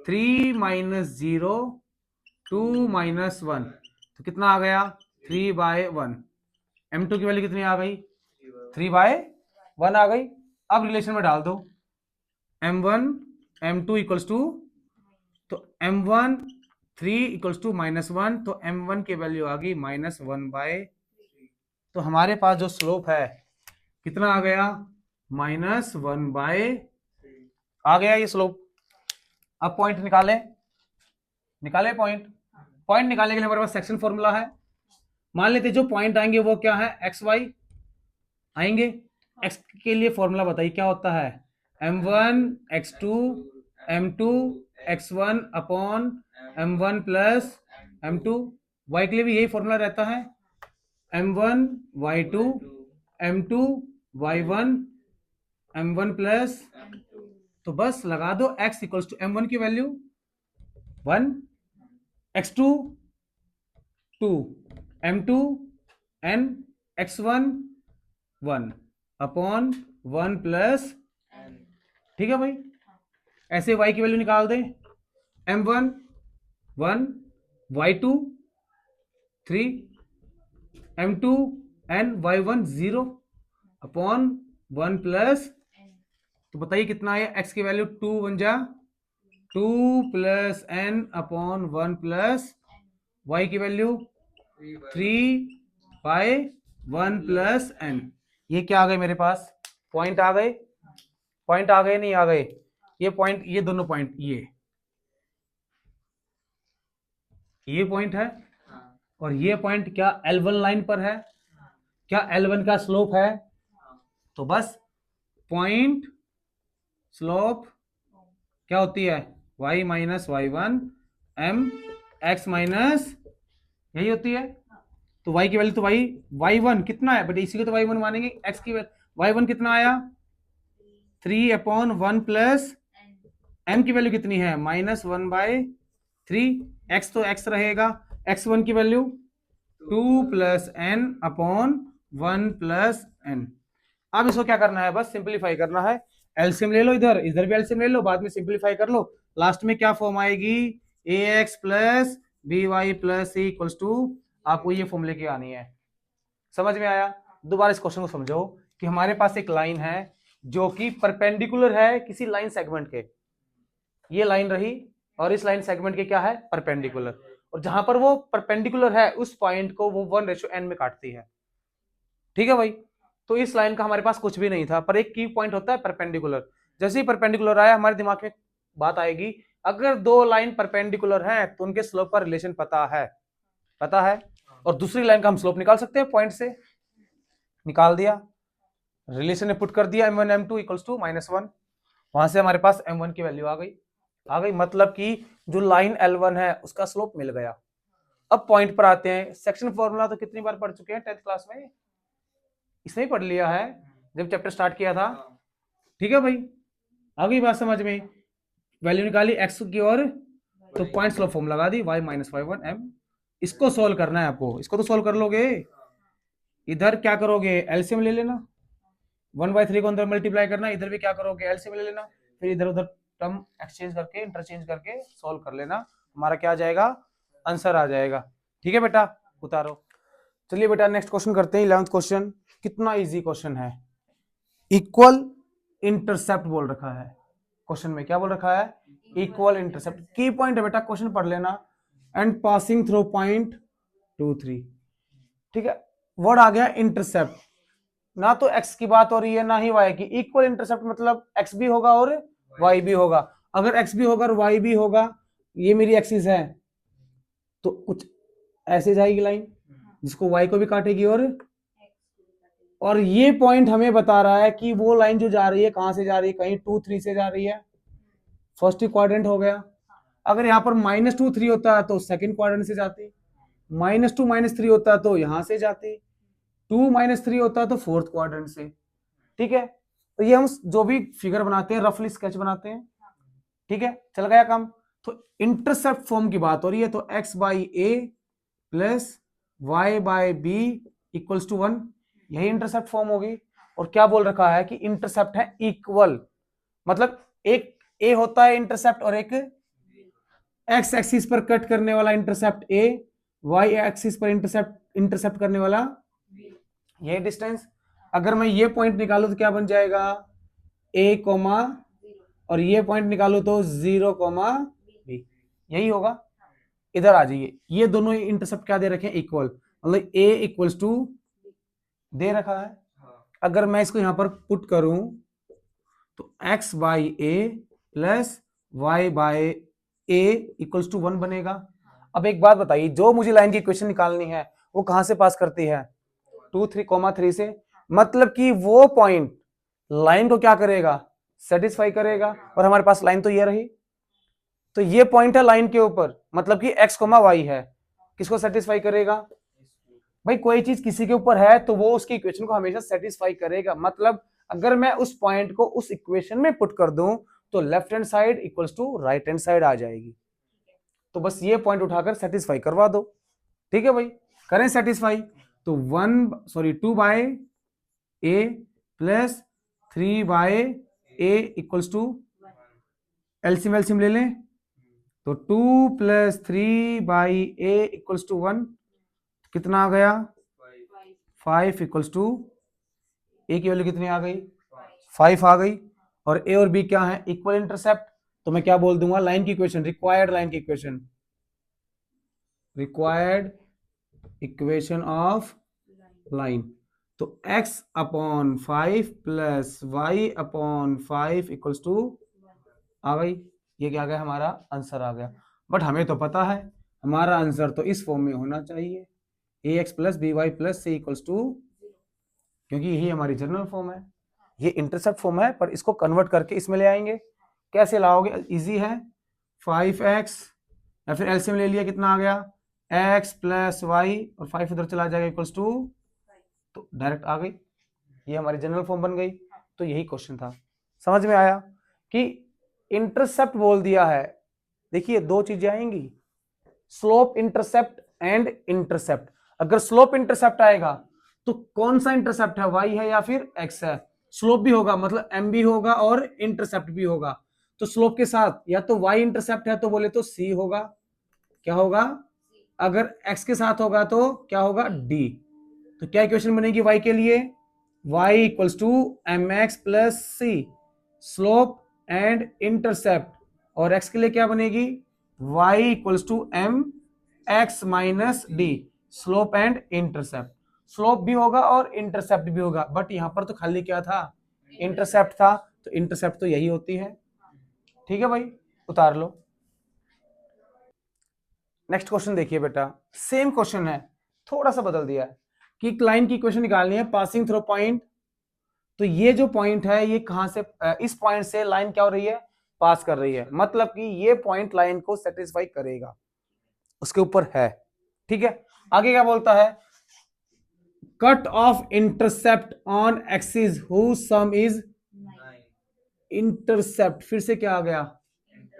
3 माइनस 0 2 माइनस 1, तो कितना आ गया 3/1। M2 की वैल्यू कितनी आ गई, 3/1 आ गई। अब रिलेशन में डाल दो, M1 M2 इक्वल्स टू, तो M1 3 इक्वल्स टू -1, तो M1 की वैल्यू आ गई -1/, तो हमारे पास जो स्लोप है कितना आ गया, -1/, आ गया ये स्लोप। अब पॉइंट निकाले, निकाले पॉइंट। पॉइंट निकालने के लिए हमारे पास सेक्शन फॉर्मूला है। मान लेते जो पॉइंट आएंगे वो क्या है, एक्स वाई आएंगे। एक्स के लिए फॉर्मूला बताइए क्या होता है, M1 x2 M2 x1 upon M1 plus M2। y के लिए भी यही फॉर्मूला रहता है, M1 y2 M2 y1 M1 plus, तो बस लगा दो x इक्वल्स टू M1 की value 1, x2 2, M2 n, x1 1 upon 1 plus, ठीक है भाई। ऐसे y की वैल्यू निकाल दें, m1 1, y2 3, m2 and y1 0 upon 1 plus, तो बताइए कितना है, x की वैल्यू 2 बन जा 2 plus n upon 1 plus y की वैल्यू 3 बाय 1 प्लस n। ये क्या आ गए मेरे पास, पॉइंट आ गए, पॉइंट आ गए नहीं आ गए, ये पॉइंट, ये दोनों पॉइंट, ये पॉइंट है और ये पॉइंट क्या L1 लाइन पर है, क्या L1 का स्लोप है, तो बस पॉइंट स्लोप क्या होती है, y minus y1 m x minus, यही होती है। तो y की वैल्यू तो y1 कितना है, बट इसी को तो y1 मानेंगे, x की y1 कितना आया 3 अपॉन 1 प्लस m की वैल्यू कितनी है -1/3, x तो x रहेगा, x1 की value 2 plus n upon 1 plus n। अब इसको क्या करना है, बस सिंप्लीफाई करना है, एलसीएम ले लो, इधर इधर भी एलसीएम ले लो, बाद में सिंप्लीफाई कर लो, लास्ट में क्या फॉर्म आएगी, ax plus by plus c equals to, आपको ये फॉर्म लेके आनी है। समझ में आया? दोबारा इस क्वेश्चन को समझो कि हमारे पास एक लाइन है जो कि परपेंडिकुलर है किसी लाइन सेगमेंट के, ये लाइन रही और इस लाइन सेगमेंट के क्या है, परपेंडिकुलर, और जहां पर वो परपेंडिकुलर है उस पॉइंट को वो 1:n में काटती है। ठीक है भाई, तो इस लाइन का हमारे पास कुछ भी नहीं था, पर एक की पॉइंट होता है परपेंडिकुलर। जैसे ही परपेंडिकुलर आया हमारे दिमाग में बात आएगी, अगर दो लाइन परपेंडिकुलर हैं तो उनके स्लोप का रिलेशन पता है, पता है, और दूसरी लाइन का हम स्लोप निकाल सकते हैं, पॉइंट से निकाल दिया, रिलेशन में पुट कर दिया, m1 m2 इक्वल्स टू -1, वहां से हमारे पास m1 की वैल्यू आ गई, मतलब कि जो लाइन L1 है उसका स्लोप मिल गया। अब पॉइंट पर आते हैं, सेक्शन फॉर्मूला तो कितनी बार पढ़ चुके हैं 10th क्लास में, इसमें पढ़ लिया है जब चैप्टर स्टार्ट किया था। ठीक है भाई, आ गई बात समझ में, वैल्यू निकाली x की और, तो पॉइंट स्लोप फॉर्म लगा दी y माइनस y1 m। इसको सोल्व करना है आपको, इसको तो सोल्व कर लोगे, इधर क्या करोगे एलसीएम ले लेना, 1/3 को अंदर मल्टीप्लाई करना, इधर भी क्या करोगे एलसीएम ले लेना, फिर इधर उधर टर्म एक्सचेंज करके इंटरचेंज करके सोल्व कर लेना, हमारा क्या आ जाएगा, आंसर आ जाएगा। ठीक है बेटा, उतारो। चलिए बेटा नेक्स्ट क्वेश्चन करते हैं, 11th क्वेश्चन, कितना इजी क्वेश्चन है, इक्वल इंटरसेप्ट बोल रखा है क्वेश्चन में, क्या बोल रखा है, इक्वल इंटरसेप्ट, की पॉइंट है बेटा, क्वेश्चन पढ़ लेना, एंड पासिंग थ्रू पॉइंट 2 3। ठीक है, वर्ड आ गया इंटरसेप्ट, ना तो x की बात हो रही है ना ही y की, इक्वल इंटरसेप्ट मतलब x भी होगा और y भी होगा, अगर x भी होगा और y भी होगा, ये मेरी एक्सिस है, तो कुछ ऐसे जाएगी लाइन जिसको y को भी काटेगी, और ये पॉइंट हमें बता रहा है कि वो लाइन जो जा रही है कहां से जा रही है, कहीं 2 3 से जा रही है, फर्स्ट क्वाड्रेंट हो गया। अगर यहाँ पर -2 3 होता है तो सेकंड क्वाड्रेंट से जाती, -2 -3 होता तो यहां से जाती, 2 -3 होता तो फोर्थ क्वाड्रेंट से। ठीक है, तो ये हम जो भी फिगर बनाते हैं रफली स्केच बनाते हैं। ठीक है, चल गया काम। तो इंटरसेप्ट फॉर्म की बात हो रही है, तो x/a plus y/b equals to 1, यही इंटरसेप्ट फॉर्म होगी। और क्या बोल रखा है कि इंटरसेप्ट है इक्वल, मतलब एक a होता है इंटरसेप्ट और एक x एक्सिस पर कट करने वाला इंटरसेप्ट a, y एक्सिस पर इंटरसेप्ट करने वाला ये डिस्टेंस। अगर मैं ये पॉइंट निकालू तो क्या बन जाएगा, a कोमा, और ये पॉइंट निकालू तो 0 कोमा b, यही होगा। इधर आ जाइए, ये दोनों इंटरसेप्ट क्या दे रखे हैं, इक्वल, मतलब a इक्वल्स टू दे रखा है। अगर मैं इसको यहां पर पुट करूं तो x/a plus y/a equals to 1 बनेगा। अब एक बात बताइए, जो मुझे लाइन की इक्वेशन निकालनी है वो कहां से पास करती है, 2 3 से, मतलब कि वो पॉइंट लाइन को क्या करेगा, सेटिस्फाई करेगा, और हमारे पास लाइन तो ये रही, तो ये पॉइंट है लाइन के ऊपर, मतलब कि x, y है, किसको सेटिस्फाई करेगा भाई, कोई चीज किसी के ऊपर है तो वो उसकी इक्वेशन को हमेशा सेटिस्फाई करेगा, मतलब अगर मैं उस पॉइंट को उस इक्वेशन में पुट कर दूं तो left hand side equals to right hand side आ जाएगी। तो बस ये पॉइंट उठाकर सेटिस्फाई करवा दो। ठीक है भाई, करें सेटिस्फाई, तो 2/a plus 3/a equals to LCM LCM ले लें तो 2 + 3/a = 1, कितना आ गया 5 = ए की वैल्यू कितनी आ गई 5 आ गई। और ए और बी क्या है इक्वल इंटरसेप्ट, तो मैं क्या बोल दूंगा लाइन की इक्वेशन, रिक्वायर्ड लाइन की equation, required equation of line. तो x/5 + y/5 = आ गई। ये क्या आ गया हमारा आंसर आ गया। बट हमें तो पता है हमारा आंसर तो इस फॉर्म में होना चाहिए ax + by + c = क्योंकि यही हमारी जनरल फॉर्म है, ये इंटरसेप्ट फॉर्म है, पर इसको कन्वर्ट करके इसमें ले आएंगे। कैसे लाओगे, इजी है, 5x या फिर एलसीएम ले लिया, कितना आ गया x + y और 5 इधर चला जाएगा = तो डायरेक्ट आ गई, ये हमारी जनरल फॉर्म बन गई। तो यही क्वेश्चन था, समझ में आया कि इंटरसेप्ट बोल दिया है। देखिए दो चीजें आएंगी, स्लोप इंटरसेप्ट एंड इंटरसेप्ट। अगर स्लोप इंटरसेप्ट आएगा तो कौन सा इंटरसेप्ट है, y है या फिर x है। स्लोप भी होगा मतलब m भी होगा और इंटरसेप्ट भी होगा। तो स्लोप के साथ या तो y इंटरसेप्ट है तो बोले तो c होगा, क्या होगा, अगर x के साथ होगा तो क्या होगा d। तो क्या इक्वेशन बनेगी y के लिए, y = mx + c slope and intercept, और x के लिए क्या बनेगी y = mx - d slope and intercept. Slope भी होगा और इंटरसेप्ट भी होगा, बट यहां पर तो खाली क्या था इंटरसेप्ट था, तो इंटरसेप्ट तो यही होती है। ठीक है भाई, उतार लो। नेक्स्ट क्वेश्चन देखिए बेटा, सेम क्वेश्चन है, थोड़ा सा बदल दिया है कि एक लाइन की इक्वेशन निकालनी है पासिंग थ्रू पॉइंट। तो ये जो पॉइंट है ये कहां से, इस पॉइंट से लाइन क्या हो रही है पास कर रही है, मतलब कि ये पॉइंट लाइन को सेटिस्फाई करेगा, उसके ऊपर है। ठीक है, आगे क्या बोलता है, cut off intercept on axis whose sum is intercept, फिर से क्या आ गया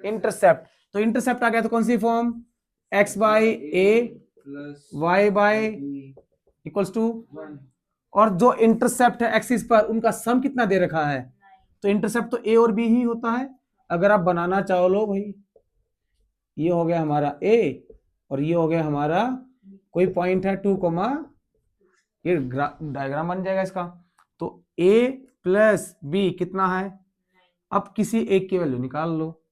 इंटरसेप्ट। तो इंटरसेप्ट आ गया तो कौन सी फॉर्म, x/a y/b = और जो इंटरसेप्ट है एक्सिस पर उनका सम कितना दे रखा है, तो इंटरसेप्ट तो ए और बी ही होता है। अगर आप बनाना चाहो लो भाई, ये हो गया हमारा ए और ये हो गया हमारा कोई पॉइंट है 2, ये डायग्राम बन जाएगा इसका। तो a + b कितना है, अब किसी एक की वैल्यू निकाल लो,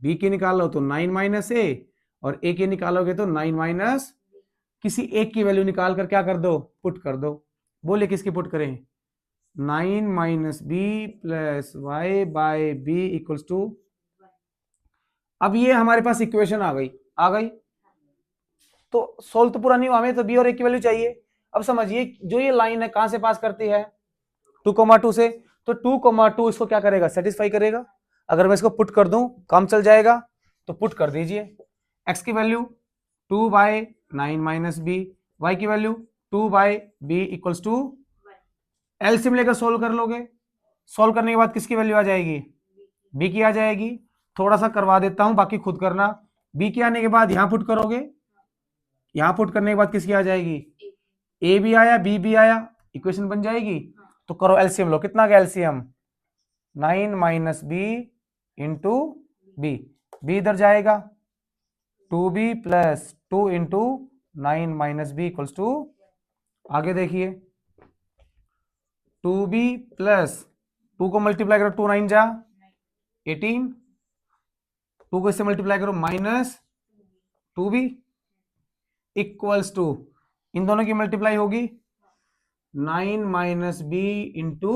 b की निकालो तो 9 - a और a की निकालोगे तो 9 - किसी एक की वैल्यू निकाल कर क्या कर दो पुट कर दो। बोले किसकी पुट करें, 9 - b + y/b = अब ये हमारे पास इक्वेशन आ गई। तो सोल्व तो पूरा नहीं हुआ, हमें तो b और a की वैल्यू चाहिए। अब समझिए जो ये लाइन है कहां से पास करती है 2,2 से, तो 2,2 इसको क्या करेगा सेटिस्फाई करेगा। अगर मैं इसको पुट कर दूं काम चल जाएगा, तो पुट कर दीजिए, x की वैल्यू 2/9 - b, y की वैल्यू 2/b = एलसीएम लेकर सोल्व कर लोगे। सोल्व करने के बाद किसकी वैल्यू आ जाएगी, b की आ जाएगी। थोड़ा सा करवा देता हूं, बाकी खुद करना। b की आने के बाद यहां पुट करोगे, यहां पुट करने के बाद किसकी आ जाएगी, a भी आया b भी आया, इक्वेशन बन जाएगी। तो करो एलसीएम लो, कितना गया LCM 9 - b into b, b इधर जाएगा 2b + 2 इंटू 9 - b = आगे देखिए 2b + 2 को मल्टीप्लाई करो 2 9 जा 18, 2 को इससे मल्टीप्लाई करो -2b = इन दोनों की मल्टीप्लाई होगी 9 - b इंटू,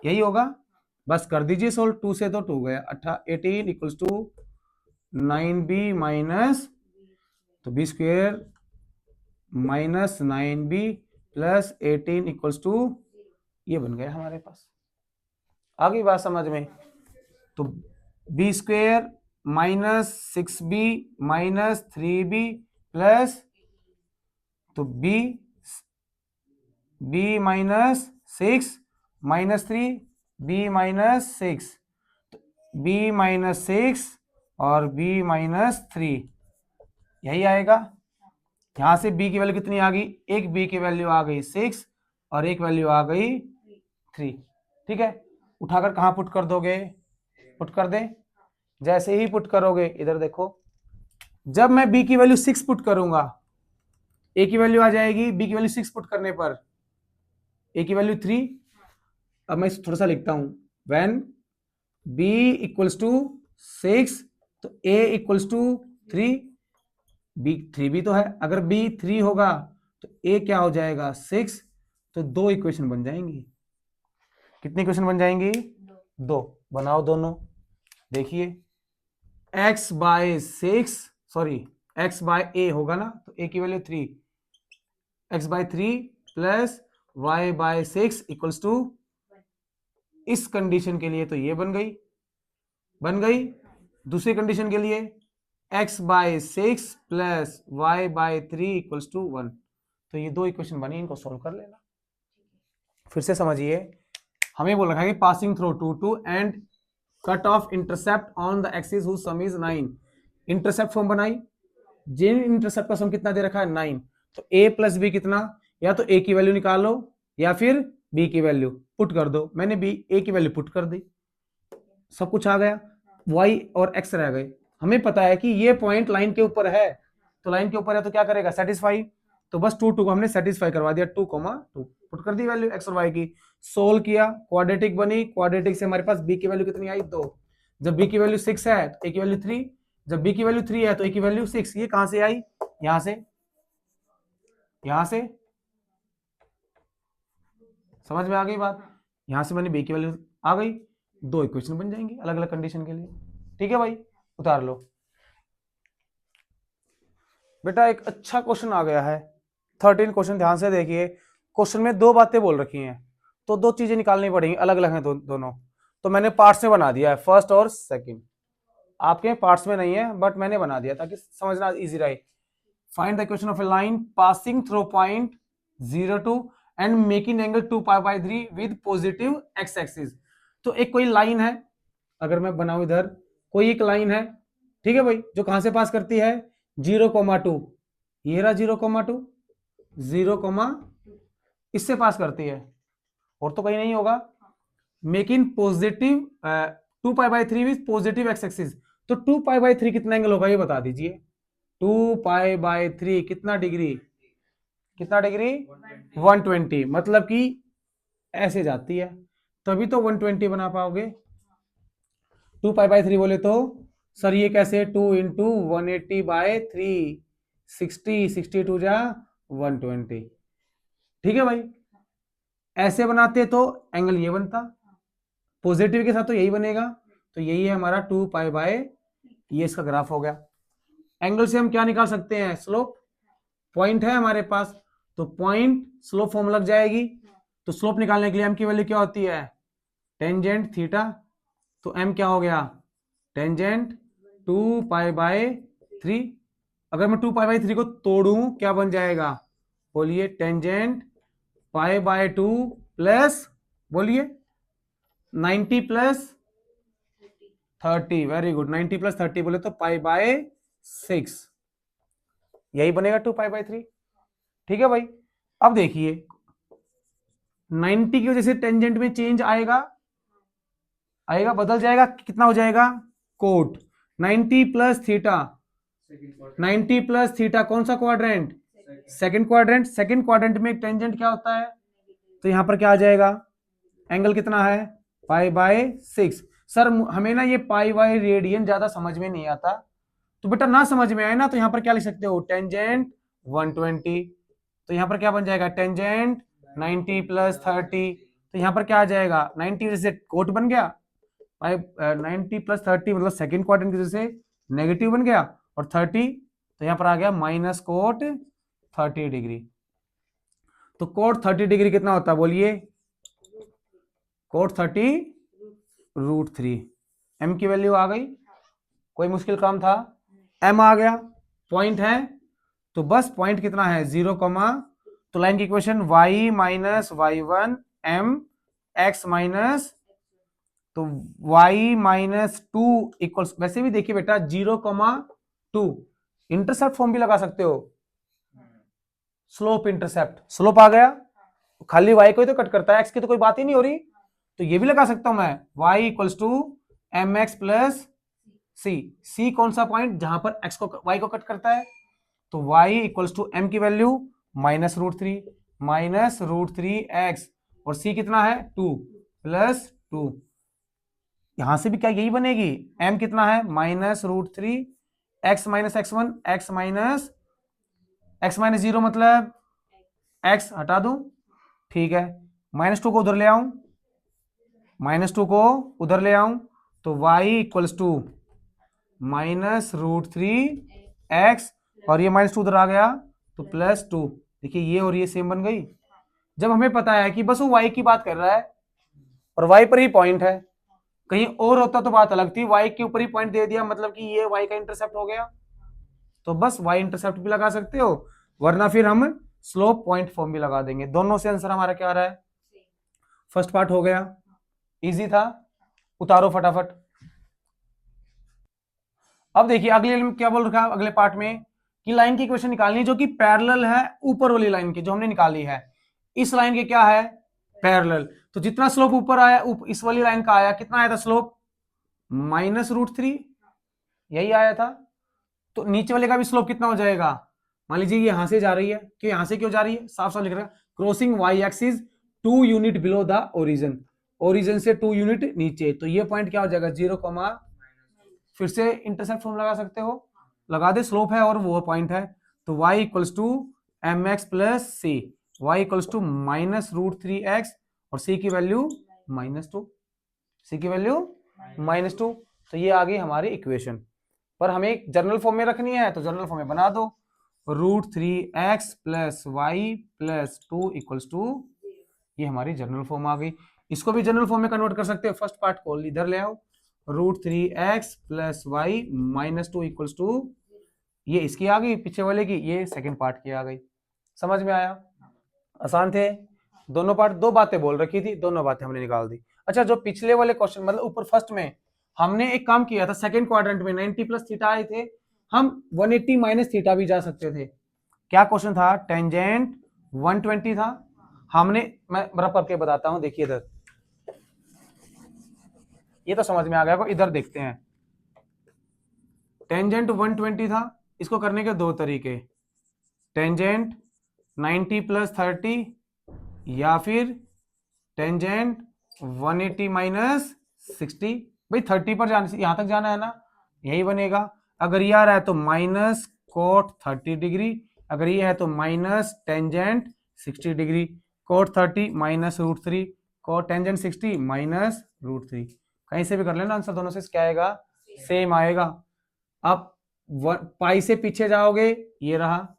यही होगा, बस कर दीजिए सोल्व, 2 से तो 2 गया 18 = 9b माइनस, तो b² - 9b + 18 = ये बन गया हमारे पास। आ गई बात समझ में। तो b² - 6b - 3b प्लस, तो b - 6 - 3 b - 6, b - 6 और b - 3 यही आएगा। यहां से b की वैल्यू कितनी आ गई, एक b की वैल्यू आ गई 6 और एक वैल्यू आ गई 3। ठीक है, उठाकर कहां पुट कर दोगे, पुट कर दे जैसे ही पुट करोगे, इधर देखो, जब मैं b की वैल्यू 6 पुट करूंगा, a की वैल्यू आ जाएगी, b की वैल्यू 6 पुट करने पर a की वैल्यू 3। अब मैं थोड़ा सा लिखता हूं, व्हेन b इक्वल्स टू 6 तो a इक्वल्स टू 3, b 3 भी तो है, अगर b 3 होगा तो a क्या हो जाएगा 6, तो दो इक्वेशन बन जाएंगी। कितनी इक्वेशन बन जाएंगी? दो। बनाओ दोनों, देखिए x by 6, sorry x by a होगा ना, तो a की वैल्यू 3, x by 3 plus y by 6 equals to, इस कंडीशन के लिए तो ये बन गई, बन गई। दूसरी कंडीशन के लिए x by 6 plus y by 3 equals to 1, तो ये दो इक्वेशन बनी, इनको सोल्व कर लेना। फिर से समझिए, हमें बोल रखा है कि passing through 2 2 and cut off intercept on the axis whose sum is 9। Intercept form बनाई, जिन इंटरसेप्ट का सम कितना दे रखा है 9, तो a प्लस बी कितना, या तो a की वैल्यू निकालो या फिर b की वैल्यू पुट कर दो। मैंने a की वैल्यू पुट कर दी, सब कुछ आ गया, y और x रह गए। हमें पता है कि ये पॉइंट लाइन के ऊपर है, तो लाइन के ऊपर है तो क्या करेगा, सेटिस्फाई, तो बस 2 2 को हमने सेटिस्फाई करवा दिया, 2 2 पुट कर दी वैल्यू x और y की, सोल्व किया, क्वाड्रेटिक बनी, क्वाड्रेटिक से हमारे पास b की वैल्यू कितनी आई 2। जब b की वैल्यू 6 है तो a की वैल्यू 3, जब b की वैल्यू 3 है तो a की वैल्यू 6। ये कहां से आई, यहां से, यहां से, समझ में आ गई बात? यहां से मैंने b की वैल्यू आ गई, दो इक्वेशन बन जाएंगी अलग अलग कंडीशन के लिए। ठीक है भाई, उतार लो। बेटा एक अच्छा क्वेश्चन आ गया है, 13 क्वेश्चन, ध्यान से देखिए। क्वेश्चन में दो बातें बोल रखी हैं, तो दो चीजें निकालनी पड़ेंगी, अलग अलग हैं दोनों। तो मैंने पार्ट्स में बना दिया है, फर्स्ट और सेकंड। आपके पार्ट्स में नहीं है, बट मैंने बना दिया ताकि समझना इजी रहे। Find the equation of a line passing through point 02 and making angle 2π/3 with positive X axis. तो एक कोई लाइन है, अगर मैं बनाऊं इधर, कोई एक लाइन है, ठीक है भाई, जो कहां से पास करती है 0,2, ये रहा 0,2, 0, इससे पास करती है, और तो कहीं नहीं होगा। Making positive 2π/3 with positive X axis, तो 2π/3 कितना एंगल होगा ये बता दीजिए। 2π/3 कितना डिग्री, कितना डिग्री 120, मतलब कि ऐसे जाती है, तभी तो 120 बना पाओगे। 2π/3 बोले तो सर ये कैसे, 2 इंटू 180/3, 60, 62 जा 120। ठीक है भाई, ऐसे बनाते तो एंगल ये बनता, पॉजिटिव के साथ तो यही बनेगा, तो यही है हमारा 2π/, ये इसका ग्राफ हो गया। एंगल से हम क्या निकाल सकते हैं, स्लोप, पॉइंट है हमारे पास, तो पॉइंट स्लोप फॉर्म लग जाएगी। तो स्लोप निकालने के लिए m की वैल्यू क्या होती है, टेंजेंट थीटा, तो m क्या हो गया, टेंजेंट 2π/3। अगर मैं 2π/3 को तोड़ूं क्या बन जाएगा, बोलिए, टेंजेंट π/2 प्लस, बोलिए 90 प्लस 30, वेरी गुड, 90 प्लस 30 बोले तो π/6, यही बनेगा 2π/3। ठीक है भाई, अब देखिए 90 की वजह से टेंजेंट में चेंज आएगा, आएगा, बदल जाएगा, कितना हो जाएगा, cot 90 plus theta, 90 plus theta कौन सा quadrant, second quadrant. Second quadrant में टेंजेंट क्या होता है, तो यहां पर क्या आ जाएगा, एंगल कितना है π/6। सर हमें ना ये π/, रेडियन ज्यादा समझ में नहीं आता, तो बेटा ना समझ में आए ना, तो यहां पर क्या लिख सकते हो, टेंजेंट 120, तो यहां पर क्या बन जाएगा, टेंजेंट 90 प्लस 30, तो यहां पर क्या आ जाएगा, 90 वजह से कोट बन गया, 90 प्लस 30 मतलब सेकंड क्वाड्रेंट की वजह से नेगेटिव बन गया, और 30 तो यहां पर आ गया माइनस कोट 30 डिग्री। तो कोट 30 डिग्री कितना होता है, बोलिए, कोट 30√3। m की वैल्यू आ गई, कोई मुश्किल काम था, m आ गया, पॉइंट है, तो बस पॉइंट कितना है 0, तो लाइन की equation y minus y1 m x minus, तो y माइनस 2 इक्वल्स, वैसे भी देखिए बेटा 0,2 इंटरसेप्ट फॉर्म भी लगा सकते हो, स्लोप इंटरसेप्ट, स्लोप आ गया, खाली y को ही तो कट करता है, x की तो कोई बात ही नहीं हो रही, तो ये भी लगा सकता हूं मैं, y equals to mx plus C कौन सा पॉइंट जहां पर x को y को कट करता है, तो y इक्वल्स टू m की वैल्यू -√3 और c कितना है 2 प्लस 2। यहां से भी क्या यही बनेगी, m कितना है -√3 x minus x1 x minus 0 मतलब x हटा दूं, ठीक है। -2 को उधर ले आऊं, -2 को उधर ले आऊं तो y इक्वल्स टू -√3x और ये -2 उधर आ गया तो +2। देखिए ये और ये सेम बन गई। जब हमें पता है कि बस वो y की बात कर रहा है और y पर ही पॉइंट है, कहीं और होता तो बात अलग थी, y के ऊपर ही पॉइंट दे दिया मतलब कि ये y का इंटरसेप्ट हो गया, तो बस y इंटरसेप्ट भी लगा सकते हो, वरना फिर हम स्लोप पॉइंट फॉर्म भी लगा देंगे। दोनों से आंसर हमारा क्या आ रहा है, फर्स्ट पार्ट हो गया, इजी था, उतारो फटाफट। अब देखिए अगले क्या बोल रखा है अगले पार्ट में कि लाइन की इक्वेशन निकालनी है जो कि पैरेलल है ऊपर वाली लाइन की, जो हमने निकाली है इस लाइन के क्या है पैरेलल। तो जितना स्लोप ऊपर आया इस वाली लाइन का आया, कितना आया था स्लोप -√3, यही आया था। तो नीचे वाले का भी स्लोप कितना हो जाएगा, मान लीजिए ये यहां से जा रही है, कि यहां से क्यों जा रही है, साफ साफ लिख रहा है crossing y axis 2 unit below the origin, origin से 2 यूनिट नीचे, तो ये पॉइंट क्या हो जाएगा 0, फिर से इंटरसेप्ट फॉर्म लगा सकते हो, लगा दे, स्लोप है और वो पॉइंट है, तो y equals to mx plus c, y equals to -√3x और c की वैल्यू -2, c की वैल्यू -2। तो ये आ गई हमारी इक्वेशन, पर हमें एक जनरल फॉर्म में रखनी है तो जनरल फॉर्म में बना दो, √3x plus y plus 2 equals to, ये हमारी जनरल फॉर्म आ गई। इसको भी जनरल फॉर्म में कन्वर्ट कर सकते हो, फर्स्ट पार्ट को इधर ले आओ, √3x plus Y -2 equals to, ये इसकी आ गई पीछे वाले की, ये सेकंड पार्ट की आ गई। समझ में आया, आसान थे दोनों पार्ट, दो बातें बोल रखी थी, दोनों बातें हमने निकाल दी। अच्छा जो पिछले वाले क्वेश्चन मतलब ऊपर फर्स्ट में हमने एक काम किया था, सेकंड क्वाड्रेंट में 90 प्लस थीटा आए थे, हम 180 माइनस थीटा भी जा सकते थे। क्या क्वेश्चन था, टेंजेंट 120 था, हमने, मैं बराबर करके बताता हूं, देखिए इधर, ये तो समझ में आ गया, इधर देखते हैं। टेंजेंट 120 था, इसको करने के दो तरीके, टेंजेंट 90 प्लस 30 या फिर टेंजेंट 180 माइनस 60। भाई 30 पर जाने से यहां तक जाना है ना, यही बनेगा। अगर ये आ रहा है तो माइनस कोट 30 डिग्री, अगर ये है तो minus tangent 60 degree, cot 30 minus √3, cot tangent 60 minus √3। कहीं से भी कर लेना आंसर, दोनों से क्या आएगा सेम आएगा। अब पाई से पीछे जाओगे ये रहा,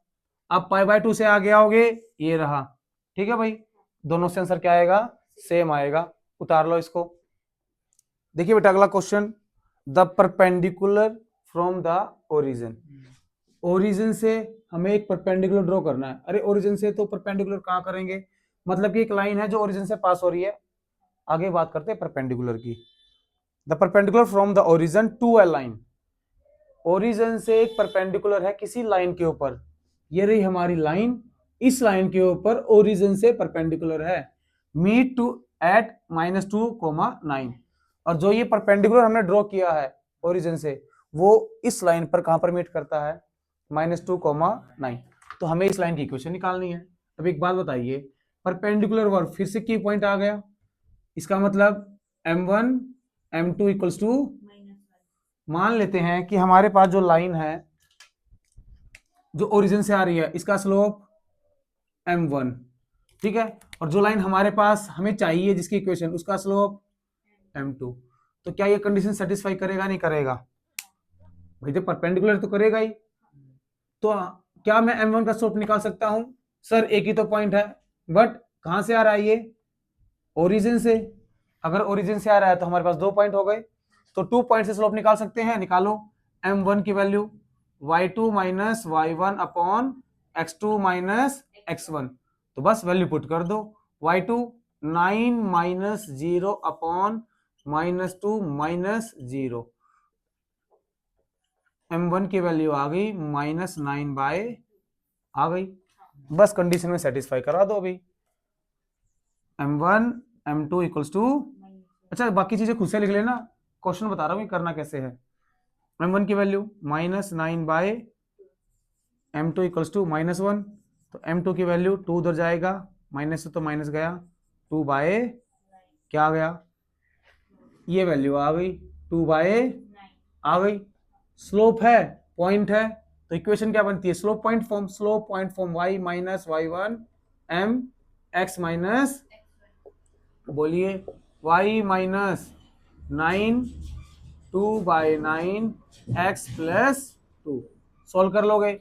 अब π/2 से आगे आओगे ये रहा, ठीक है भाई, दोनों से आंसर क्या आएगा सेम आएगा, उतार लो इसको। देखिए बेटा अगला question, the perpendicular from the origin, origin से हमें एक परपेंडिकुलर ड्रॉ करना है। अरे ओरिजिन से तो परपेंडिकुलर कहां करेंगे, मतलब कि एक लाइन है जो ओरिजिन से पास हो रही है, आगे बात करते हैं परपेंडिकुलर की। The perpendicular from the origin to a line, origin से एक परपेंडिकुलर है किसी लाइन के ऊपर, ये रही हमारी लाइन, इस लाइन के ऊपर ओरिजिन से परपेंडिकुलर है, मीट टू एट -2, 9, और जो ये परपेंडिकुलर हमने ड्रॉ किया है ओरिजिन से वो इस लाइन पर कहां पर मीट करता है -2, 9। तो हमें इस लाइन की इक्वेशन निकालनी है। अब एक बात बताइए, परपेंडिकुलर वर्ग फिर से की पॉइंट आ गया, इसका मतलब m1 m2 इक्वल्स टू, मान लेते हैं कि हमारे पास जो लाइन है जो ओरिजिन से आ रही है इसका स्लोप m1, ठीक है, और जो लाइन हमारे पास हमें चाहिए जिसकी इक्वेशन उसका स्लोप m2, तो क्या ये कंडीशन सेटिस्फाई करेगा नहीं करेगा, भाई तो परपेंडिकुलर तो करेगा ही। तो क्या मैं m1 का स्लोप निकाल सकता हूं, सर एक ही तो पॉइंट है, बट कहां से आ रहा है ये ओरिजिन से, अगर ओरिजिन से आ रहा है तो हमारे पास 2 पॉइंट हो गए, तो 2 पॉइंट से स्लोप निकाल सकते हैं, निकालो। m1 की value y2 minus y1 upon x2 minus x1, तो बस वैल्यू पुट कर दो, y2 9 minus 0 upon -2 minus 0, m1 की वैल्यू आ गई -9 आ गई, बस कंडीशन में सेटिस्फाई करा दो अभी, m1 m2 इक्वल्स टू, अच्छा बाकी चीजें खुद से लिख लेना, क्वेश्चन बता रहा हूँ करना कैसे है। m1 की वैल्यू -9/m2 इक्वल्स टू -1, तो m2 की वैल्यू 2 उधर जाएगा, माइनस से तो माइनस गया, 2 बाय क्या आ गया, ये वैल्यू आ गई 2 बाय आ गई। स्लोप है, पॉइंट है, तो इक्वेशन क्या बनती है, slope point form, slope point form y minus y1 m x minus, बोलिए y minus 9 2/9 x plus 2, solve कर लोगे,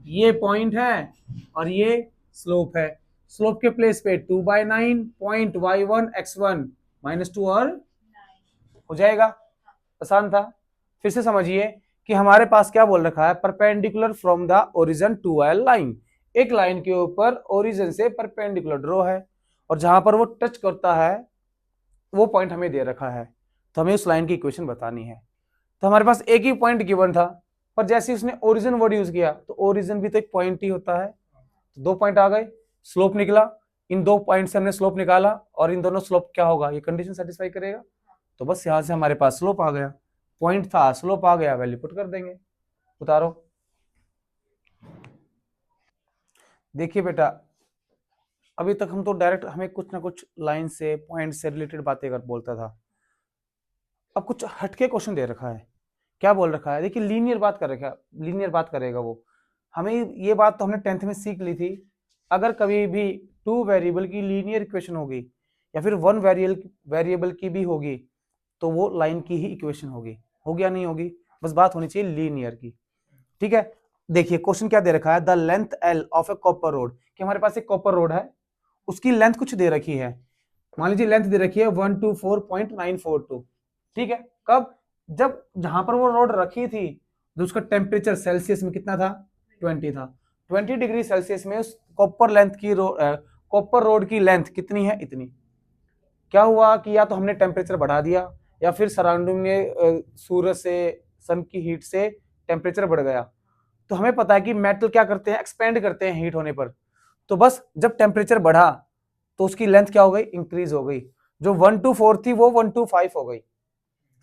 ये पॉइंट है और ये स्लोप है, स्लोप के प्लेस पे 2/9 पॉइंट y1 x1 -2 और हो जाएगा, आसान था। फिर से समझिए कि हमारे पास क्या बोल रखा है, perpendicular from the origin to a line, एक लाइन के ऊपर ओरिजिन से परपेंडिकुलर ड्रॉ है, और जहां पर वो टच करता है वो पॉइंट हमें दे रखा है, तो हमें उस लाइन की इक्वेशन बतानी है। तो हमारे पास एक ही पॉइंट गिवन था, पर जैसे उसने ओरिजिन वर्ड यूज किया, तो ओरिजिन भी तो एक पॉइंट ही होता है, तो 2 पॉइंट आ गए, स्लोप निकला, इन 2 पॉइंट से हमने स्लोप निकाला, और इन दोनों स्लोप क्या होगा, ये कंडीशन सेटिस्फाई करेगा, तो बस यहां से हमारे पास स्लोप आ गया, पॉइंट था, स्लोप आ गया, वैल्यू पुट कर देंगे। उतारो। देखिए बेटा, अभी तक हम तो डायरेक्ट हमें कुछ ना कुछ लाइन से पॉइंट से रिलेटेड बातें कर बोलता था, अब कुछ हटके क्वेश्चन दे रखा है, क्या बोल रखा है, देखिए लीनियर बात कर रखा है, लीनियर बात करेगा वो, हमें ये बात तो हमने 10th में सीख ली थी, अगर कभी भी 2 वेरिएबल की लीनियर इक्वेशन होगी, या फिर 1 वेरिएबल की भी होगी, तो वो लाइन की ही इक्वेशन होगी, होगी या नहीं होगी, बस बात होनी चाहिए लीनियर की, ठीक है। देखिए क्वेश्चन क्या दे रखा है, the length L of A copper road, कि हमारे पास एक कॉपर रोड है, उसकी लेंथ कुछ दे रखी है, मान लीजिए लेंथ दे रखी है 124.942, ठीक है, कब, जब जहां पर वो रोड रखी थी, जो उसका टेम्परेचर सेल्सियस में कितना था, 20 था, 20 डिग्री सेल्सियस में उस कॉपर लेंथ की कॉपर रोड की लेंथ कितनी है, इतनी, क्या हुआ कि या तो हमने टेम्परेचर बढ़ा दिया, या फिर सराउंडिंग में सूरज से, सन की हीट से टेम्परेचर बढ़ गया, तो हमें पता है कि मेटल क्या करते हैं, एक्सपेंड करते हैं हीट होने पर, तो बस जब टेम्परेचर बढ़ा तो उसकी लेंथ क्या हो गई, इंक्रीज हो गई, जो 124 थी वो 125 हो गई,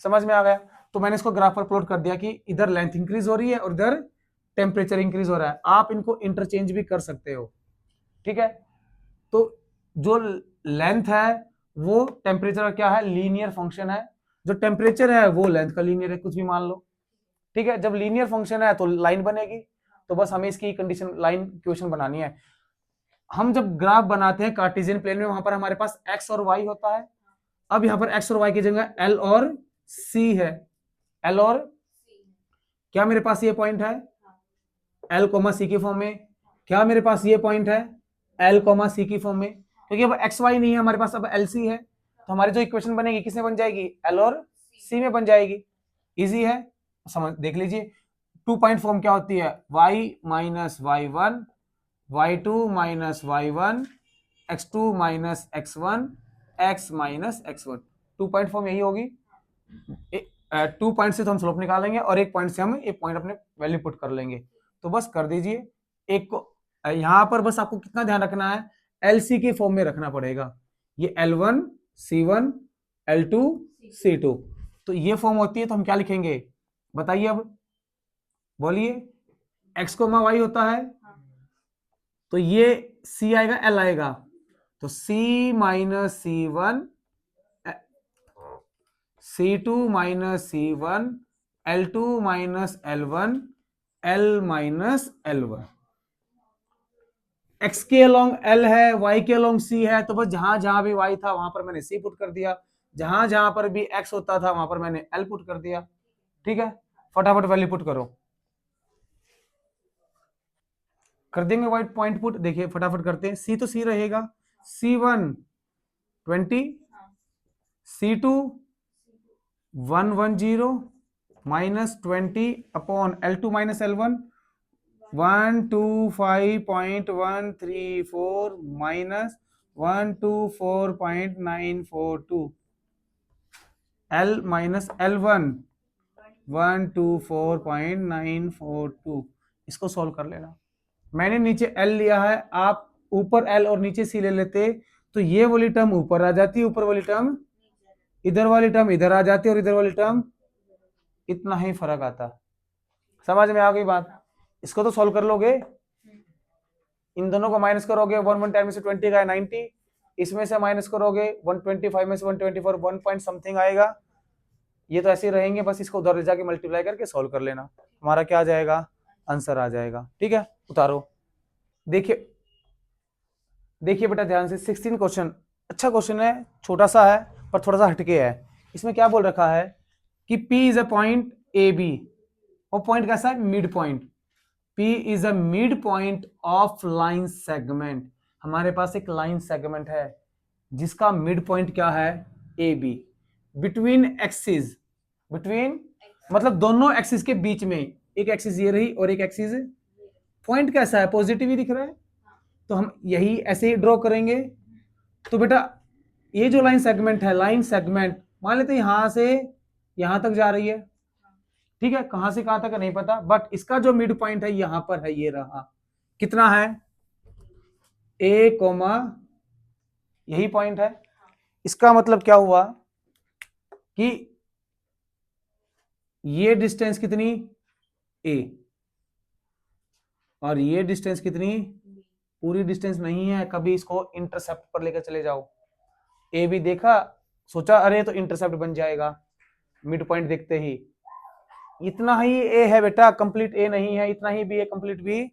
समझ में आ गया, तो मैंने इसको ग्राफ पर प्लॉट कर दिया कि इधर लेंथ इंक्रीज हो रही है और इधर टेम्परेचर इंक्रीज हो रहा है, आप इनको इंटरचेंज भी कर सकते हो, ठीक है। तो जो लेंथ है वो टेम्परेचर का क्या है, लीनियर फंक्शन है, जो टेम्परेचर है वो लेंथ का लीनियर है, कुछ भी मान लो, ठीक है, जब लीनियर फंक्शन है तो लाइन बनेगी, तो बस हमें इसकी कंडीशन लाइन इक्वेशन बनानी है। हम जब ग्राफ बनाते हैं कार्टेशियन प्लेन में, वहां पर हमारे पास एक्स और वाई होता है, अब यहां पर एक्स और वाई की जगह एल और सी है, एल और क्या मेरे पास ये पॉइंट है, एल कोमा सी की फॉर्म में, क्या मेरे पास ये पॉइंट है, एल कोमा सी की फॉर्म में, क्योंकि अब एक्स वाई नहीं है हमारे पास, अब एल सी है, तो हमारी जो इक्वेशन बनेगी किसमें बन जाएगी, एल और सी में बन जाएगी, इजी है, समझ देख लीजिए, 2 पॉइंट फॉर्म क्या होती है, y minus y1 y2 minus y1 x2 minus x1 x minus x1, 2 point form यही होगी, 2 पॉइंट से तो हम स्लोप निकालेंगे और एक पॉइंट से हम एक पॉइंट अपने वैल्यू पुट कर लेंगे, तो बस कर दीजिए, एक को यहां पर बस आपको कितना ध्यान रखना है, एलसी की फॉर्म में रखना पड़ेगा, ये L1 C1 L2 C2, तो ये फॉर्म होती है, तो हम क्या लिखेंगे, बताइए अब, बोलिए, x कोमा y होता है, तो ये c आएगा l आएगा, तो c minus C1 C2 minus C1 L2 minus L1 L minus L1, x के अलोंग L है, y के अलोंग C है, तो बस जहां जहां भी y था वहां पर मैंने C पुट कर दिया, जहां जहां पर भी x होता था वहां पर मैंने L पुट कर दिया, ठीक है, फटाफट वैल्यू पुट करो, कर देंगे वाइट पॉइंट पुट, देखिए फटाफट करते हैं, सी तो सी रहेगा, C1 20 C2 110 minus 20 upon L2 minus L1 125.134 minus 124.942 L minus L1 124.942, इसको सॉल्व कर लेना, मैंने नीचे L लिया है, आप ऊपर L और नीचे C ले लेते, तो ये वाली टर्म ऊपर आ जाती, ऊपर वाली टर्म इधर वाली टर्म इधर आ जाती, और इधर वाली टर्म इतना ही फर्क आता। समझ में आ गई बात? इसको तो सॉल्व कर लोगे, इन दोनों को माइनस करोगे, 110 में से 20 का 90, इसमें से माइनस करोगे 125 में से 124, 1 पॉइंट समथिंग आएगा। ये तो ऐसे ही रहेंगे, बस इसको उधर ले जाके मल्टीप्लाई करके सॉल्व कर लेना, हमारा क्या आ जाएगा, आंसर आ जाएगा। ठीक है, उतारो। देखिए देखिए बेटा ध्यान से, 16 क्वेश्चन, अच्छा क्वेश्चन है, छोटा सा है पर थोड़ा सा हटके है। इसमें क्या बोल रखा है कि P is a point A B, वो पॉइंट कैसा है, mid point. P is a mid point of line segment, हमारे पास एक लाइन सेगमेंट है जिसका मिड पॉइंट क्या है, A B, between axis, between मतलब दोनों एक्सिस के बीच में, एक एक्सिस ये रही और एक एक्सिस, पॉइंट कैसा है, पॉजिटिव ही दिख रहा है, तो हम यही ऐसे ही ड्रॉ करेंगे। तो बेटा ये जो लाइन सेगमेंट है, लाइन सेगमेंट मान लेते हैं यहां से यहां तक जा रही है, ठीक है, कहां से कहां तक है नहीं पता, बट इसका जो मिड पॉइंट है यहां पर है, ये रहा, कितना है, ए कोमा, यही पॉइंट है। इसका मतलब क्या हुआ कि ये डिस्टेंस कितनी, ए, और ये डिस्टेंस कितनी, पूरी डिस्टेंस नहीं है, कभी इसको इंटरसेप्ट पर लेकर चले जाओ। ए भी देखा, सोचा अरे तो इंटरसेप्ट बन जाएगा मिड पॉइंट देखते ही, इतना ही ए है बेटा, कंप्लीट ए नहीं है, इतना ही बी है, कंप्लीट बी,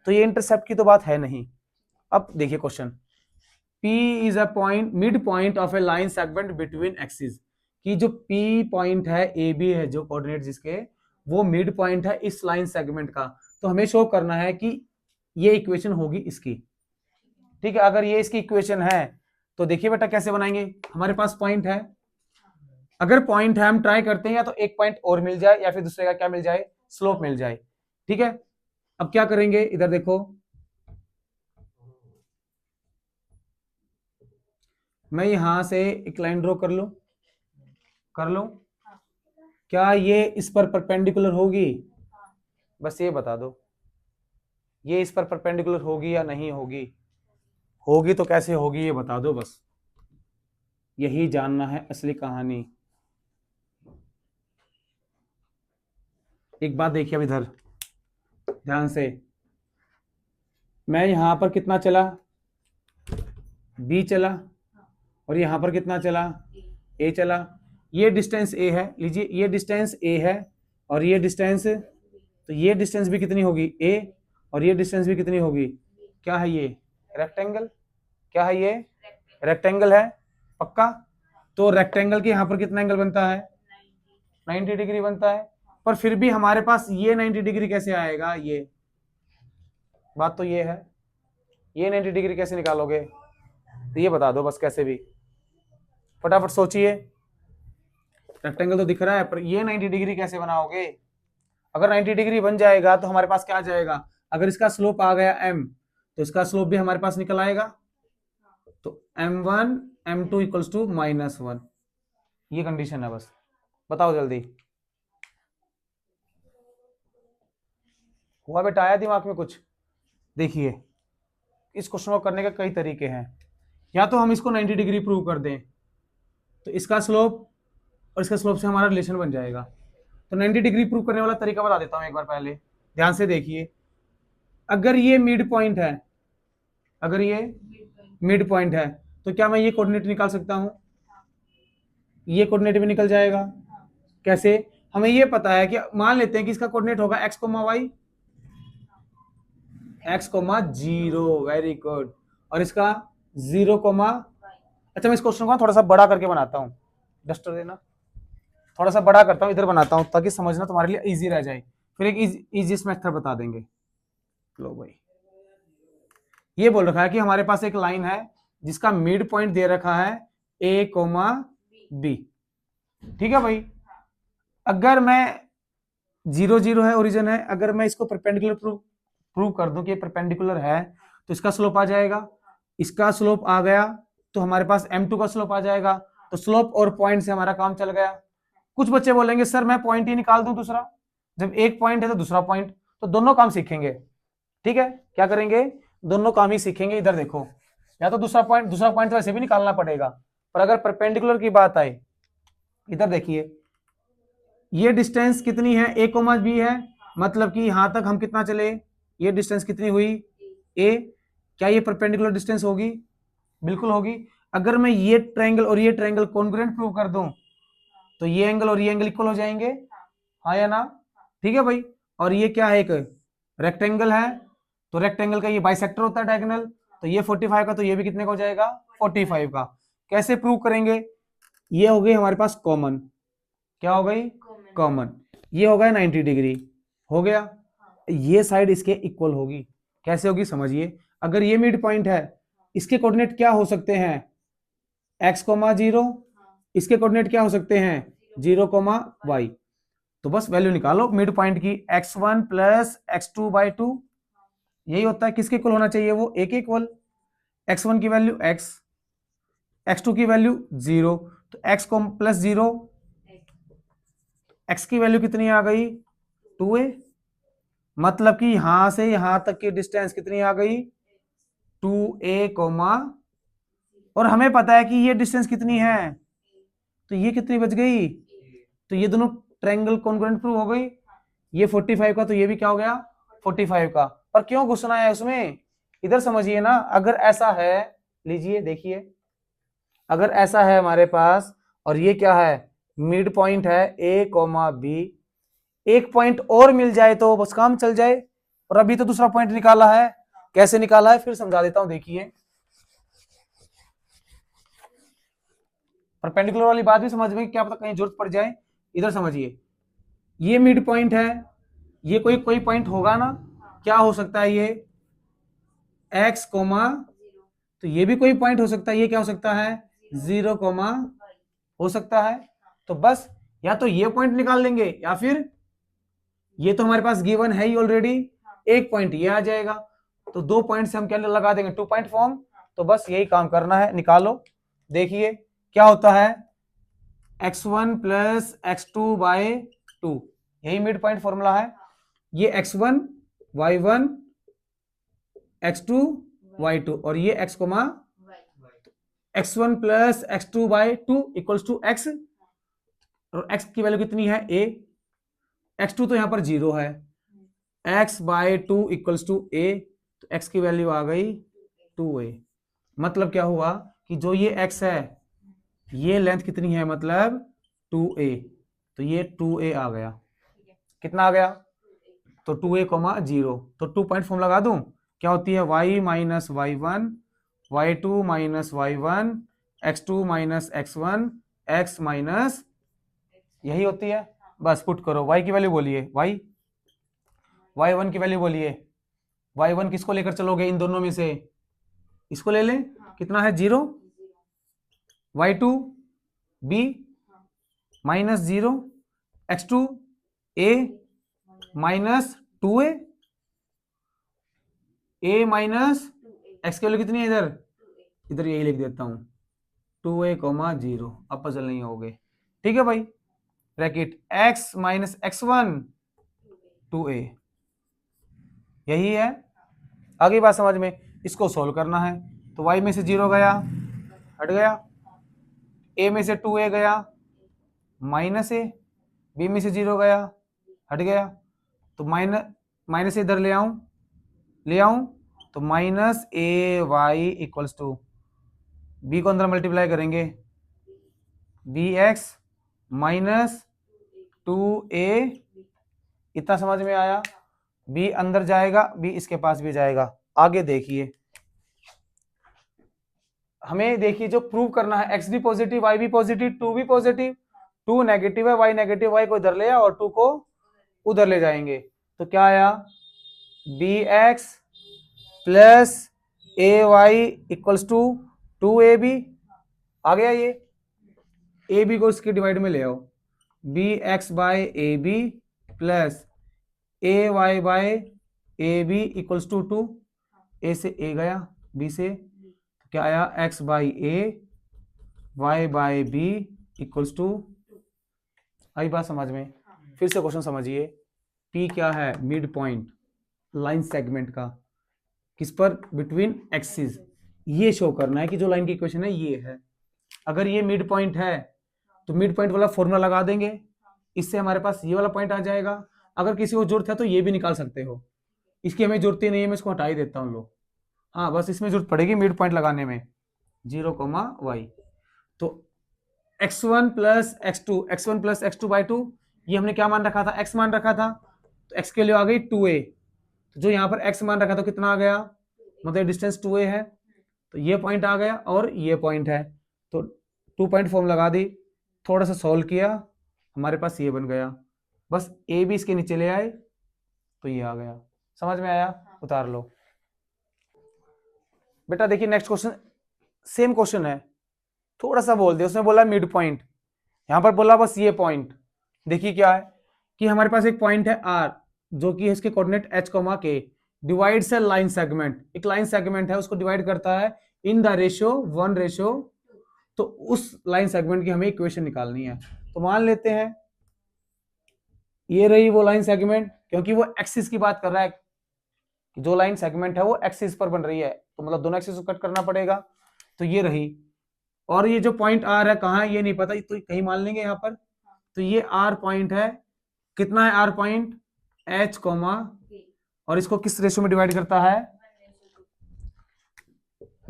तो ये इंटरसेप्ट की तो बात है नहीं। अब देखिए question, P is a point, mid point of a line segment between axis, कि जो P पॉइंट है, ए बी है जो कोऑर्डिनेट जिसके, वो मिड पॉइंट है इस लाइन सेगमेंट का, तो हमें शो करना है कि ये इक्वेशन होगी इसकी। ठीक है, अगर ये इसकी इक्वेशन है तो देखिए बेटा कैसे बनाएंगे, हमारे पास पॉइंट है, अगर पॉइंट है हम ट्राई करते हैं या तो एक पॉइंट और मिल जाए या फिर दूसरे का क्या मिल जाए, स्लोप मिल जाए। ठीक है, अब क्या करेंगे, इधर देखो, मैं यहां से एक लाइन ड्रॉ कर लूं, कर लो, क्या ये इस पर परपेंडिकुलर होगी, बस ये बता दो, ये इस पर परपेंडिकुलर होगी या नहीं होगी, होगी तो कैसे होगी ये बता दो, बस यही जानना है असली कहानी। एक बात देखिए अब इधर ध्यान से, मैं यहां पर कितना चला, बी चला, और यहां पर कितना चला, ए चला, ये डिस्टेंस ए है, लीजिए ये डिस्टेंस ए है, और ये डिस्टेंस, तो ये डिस्टेंस भी कितनी होगी, ए, और ये डिस्टेंस भी कितनी होगी, क्या है ये, रेक्टेंगल, क्या है ये, रेक्टेंगल है, पक्का। तो रेक्टेंगल के यहां पर कितना एंगल बनता है, 90 डिग्री बनता है, पर फिर भी हमारे पास ये 90 डिग्री कैसे आएगा, ये बात तो ये है, ये 90 डिग्री कैसे निकालोगे, तो ये बता दो बस कैसे भी, फटाफट सोचिए, रेक्टेंगल तो दिख रहा है पर ये 90 डिग्री कैसे बनाओगे, अगर 90 डिग्री बन जाएगा तो हमारे पास क्या आ जाएगा, अगर इसका स्लोप आ गया m, तो इसका स्लोप भी हमारे पास निकल आएगा, तो m1 m2 इक्वल्स टू -1, ये कंडीशन है, बस बताओ जल्दी, हुआ बेटा, आया दिमाग में कुछ। देखिए इस क्वेश्चन को करने के कई तरीके हैं, या तो हम इसको 90 डिग्री प्रूव कर दें, तो इसका स्लोप और इसका स्लोप से हमारा रिलेशन बन जाएगा। तो 90 डिग्री प्रूव करने वाला तरीका बता देता हूं एक बार, पहले ध्यान से देखिए, अगर ये मिड पॉइंट है, अगर ये मिड पॉइंट है, तो क्या मैं ये कोऑर्डिनेट निकाल सकता हूं, ये कोऑर्डिनेट भी निकल जाएगा, कैसे, हमें ये पता है कि मान लेते हैं कि इसका कोऑर्डिनेट होगा x, y, x, 0, very good, और इसका 0, अच्छा मैं इस क्वेश्चन को थोड़ा सा बड़ा करके बनाता हूँ, डस्टर देना, थोड़ा सा बड़ा करता हूँ, इधर बनाता हूँ ताकि समझना तुम्हारे लिए इजी रह जाए, फिर एक इजीएस्ट मेथड बता देंगे। लो भाई, ये बोल रखा है कि हमारे पास एक लाइन है जिसका मिड पॉइंट दे रखा है a, b, ठीक है भाई, अगर मैं 0, 0 है, ओरिजिन है, अगर मैं इसको परपेंडिकुलर प्रूव कर दूं कि ये परपेंडिकुलर है, तो इसका स्लोप आ जाएगा, इसका स्लोप आ गया तो हमारे पास m2 का स्लोप आ जाएगा, तो स्लोप और पॉइंट से हमारा काम चल गया। कुछ बच्चे बोलेंगे सर मैं पॉइंट ही निकाल दूं दूसरा, जब एक पॉइंट है तो दूसरा पॉइंट, तो दोनों काम सीखेंगे, ठीक है, क्या करेंगे, दोनों काम ही सीखेंगे। इधर देखो, या तो दूसरा पॉइंट तो वैसे भी निकालना पड़ेगा, पर अगर परपेंडिकुलर की बात आए, इधर देखिए, ये डिस्टेंस कितनी है, a कोमा बी है, मतलब कि यहां तक हम कितना चले, ये डिस्टेंस कितनी हुई a। क्या ये परपेंडिकुलर डिस्टेंस होगी, बिल्कुल होगी। अगर मैं ये ट्रायंगल और ये ट्रायंगल कॉन्ग्रुएंट प्रूव कर दूं तो ये एंगल और ये एंगल इक्वल हो जाएंगे, हाँ या ना, ठीक है भाई। और ये क्या है, एक रेक्टेंगल है, तो रेक्टेंगल का ये बाइसेक्टर होता है डायगोनल, तो ये 45 का, तो ये भी कितने का हो जाएगा 45 का। कैसे प्रूव करेंगे, ये हो गई हमारे पास कॉमन, क्या हो गई कॉमन, ये हो गया 90 डिग्री, हो गया। ये साइड इसके इक्वल होगी, कैसे होगी समझिए। अगर ये मिड पॉइंट है, इसके कोऑर्डिनेट क्या हो सकते हैं, x कोमा 0, इसके कोऑर्डिनेट क्या हो सकते हैं 0 कोमा y। तो बस वैल्यू निकालो मिड पॉइंट की, x1 प्लस x2/2, यही होता है, किसके इक्वल होना चाहिए, वो a के इक्वल। x1 की वैल्यू x, x2 की वैल्यू 0, तो x को प्लस 0, x की वैल्यू कितनी आ गई 2a, मतलब कि यहां से यहां तक की डिस्टेंस कितनी आ गई 2a कोमा, और हमें पता है कि ये डिस्टेंस कितनी है, तो ये कितनी बच गई, तो ये दोनों ट्रायंगल कॉन्ग्रुएंट प्रूव हो गई। ये 45 का, तो ये भी क्या हो गया 45 का। पर क्यों घुसना है उसमें, इधर समझिए ना। अगर ऐसा है, लीजिए देखिए, अगर ऐसा है हमारे पास, और ये क्या है मिड पॉइंट है a कोमा बी, एक पॉइंट और मिल जाए तो बस काम चल जाए। और अभी तो दूसरा पॉइंट निकाला है, कैसे निकाला है फिर समझा देता हूं, देखिए। परपेंडिकुलर वाली बात भी समझ में, क्या पता कहीं जरूरत पड़ जाए। इधर समझिए, ये मिड पॉइंट है, ये कोई कोई पॉइंट होगा ना, क्या हो सकता है ये x कोमा, तो ये भी कोई पॉइंट हो सकता है, ये क्या हो सकता है 0 कोमा हो सकता है। तो बस या तो ये पॉइंट निकाल लेंगे, या फिर ये तो हमारे पास गिवन है ही ऑलरेडी, एक पॉइंट ये आ जाएगा, तो 2 पॉइंट से हम क्या लगा देंगे 2 पॉइंट फॉर्म। तो बस यही काम करना है, निकालो। देखिए क्या होता है x1 प्लस x2/2, यही मिड पॉइंट फॉर्मूला है। ये x1 y1 x2 y2, और ये x comma x1 plus x2/2 equals to x, और x की वैल्यू कितनी है a, x2 तो यहां पर 0 है, x/2 इक्वल्स टू a, तो x की वैल्यू आ गई 2a। मतलब क्या हुआ कि जो ये x है, ये लेंथ कितनी है, मतलब 2a, तो ये 2a आ गया, कितना आ गया, तो 2a कोमा 0, तो 2 पॉइंट फॉर्म लगा दूं, क्या होती है y minus y1, y2 minus y1, x2 minus x1, x minus, यही होती है। बस पुट करो, y की वैल्यू बोलिए, y1 की वैल्यू बोलिए, y1 किसको लेकर चलोगे, इन दोनों में से इसको ले लें, कितना है 0, y2 b minus 0, x2 a minus 2a, a minus x की वैल्यू कितनी है इधर, इधर यही लिख देता हूं 2a कोमा 0, अब पजल नहीं हो गए, ठीक है भाई। Bracket x minus x1 2a, यही है। आगे बात समझ में, इसको सोल्व करना है, तो y में से 0 गया, हट गया, a में से 2a गया, माइनस a, b में से 0 गया, हट गया, तो माइनस इधर ले आऊं, तो minus a y equals to, b को अंदर मल्टीप्लाई करेंगे, बी एक्स माइनस 2a, इतना समझ में आया। b अंदर जाएगा, b इसके पास भी जाएगा। आगे देखिए, हमें देखिए जो प्रूव करना है, x भी पॉजिटिव y भी पॉजिटिव 2 भी पॉजिटिव, 2 नेगेटिव है y नेगेटिव, y को इधर ले और 2 को उधर ले जाएंगे, तो क्या आया bx plus A y equals to 2ab, आ गया ये, ए बी को इसके डिवाइड में ले आओ, B X by A B plus A Y by A B equals to 2, A से ए गया, बी से, तो क्या आया X by A Y by B equals to, आई बात समझ में। फिर से क्वेश्चन समझिए, पी क्या है मिड पॉइंट लाइन सेगमेंट का, किस पर, बिटवीन एक्सिस, ये शो करना है कि जो लाइन की इक्वेशन है ये है। अगर ये मिड पॉइंट है तो मिड पॉइंट वाला फॉर्मूला लगा देंगे, इससे हमारे पास ये वाला पॉइंट आ जाएगा। अगर किसी को जरूरत है तो ये भी निकाल सकते हो, इसकी हमें जरूरत ही नहीं है, मैं इसको हटा ही देता हूँ लो। हाँ बस इसमें जरूरत पड़ेगी मिड पॉइंट लगाने में, 0, y। तो x1 प्लस x2 बाई 2, ये हमने क्या मान रखा था, x मान रखा था, तो x के लिए आ गई 2a। तो जो यहाँ पर x मान रखा था कितना आ गया, मतलब डिस्टेंस 2a है, तो ये पॉइंट आ गया और ये पॉइंट है, तो 2 पॉइंट फॉर्म लगा दी, थोड़ा सा सॉल्व किया, हमारे पास ये बन गया। बस ए भी इसके नीचे ले आए तो ये आ गया। समझ में आया? उतार लो बेटा। देखिए नेक्स्ट क्वेश्चन, सेम क्वेश्चन है, थोड़ा सा बोल दिया, उसमें बोला मिड पॉइंट, यहां पर बोला बस ये पॉइंट। देखिए क्या है कि हमारे पास एक पॉइंट है r, जो कि है इसके कोऑर्डिनेट h, k, डिवाइड्स है लाइन सेगमेंट, एक लाइन सेगमेंट है उसको डिवाइड करता है इन द रेशियो 1:, तो उस लाइन सेगमेंट की हमें इक्वेशन निकालनी है। तो मान लेते हैं ये रही वो लाइन सेगमेंट, क्योंकि वो एक्सिस की बात कर रहा है, जो लाइन सेगमेंट है वो एक्सिस पर बन रही है, तो मतलब दोनों एक्सिस को कट करना पड़ेगा, तो ये रही। और ये जो पॉइंट आर है कहाँ है ये नहीं पता, तो कहीं मान लेंगे यहाँ पर, तो ये आर पॉइंट है, कितना है आर पॉइंट, h, और इसको किस रेशियो में डिवाइड करता है,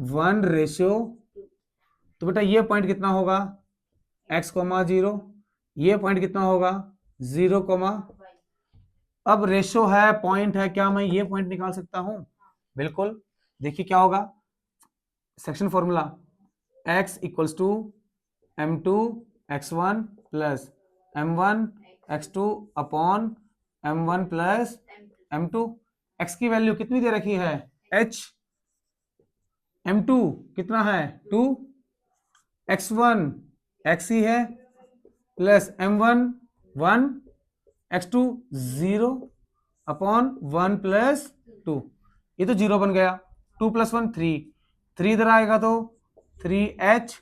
1:। तो बेटा ये पॉइंट कितना होगा, x, 0, ये पॉइंट कितना होगा 0, अब रेशियो है, पॉइंट है, क्या मैं ये पॉइंट निकाल सकता हूं, बिल्कुल। देखिए क्या होगा, section formula, x equals to m2 x1 plus m1 x2 upon m1 plus m2। x की वैल्यू कितनी दे रखी है, h, m2 कितना है 2, x1 x ही है, plus m1 1, x2 0 upon 1 plus 2, ये तो 0 बन गया, 2 + 1 3, 3 इधर आएगा तो 3h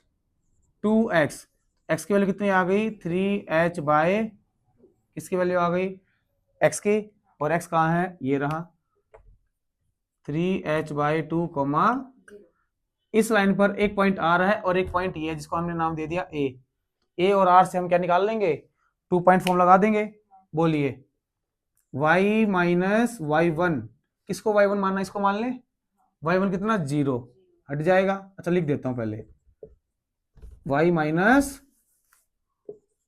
2x, x की वैल्यू कितनी आ गई 3h बाय, किसकी वैल्यू आ गई x की, और x कहाँ है ये रहा 3h बाय 2, इस लाइन पर एक पॉइंट r है और एक पॉइंट ये है जिसको हमने नाम दे दिया a और r से हम क्या निकाल लेंगे, 2 पॉइंट फॉर्म लगा देंगे। बोलिए y माइनस y1, किसको y1 मानना, इसको मान ले, y1 कितना 0, हट जाएगा। अच्छा लिख देता हूं पहले, y minus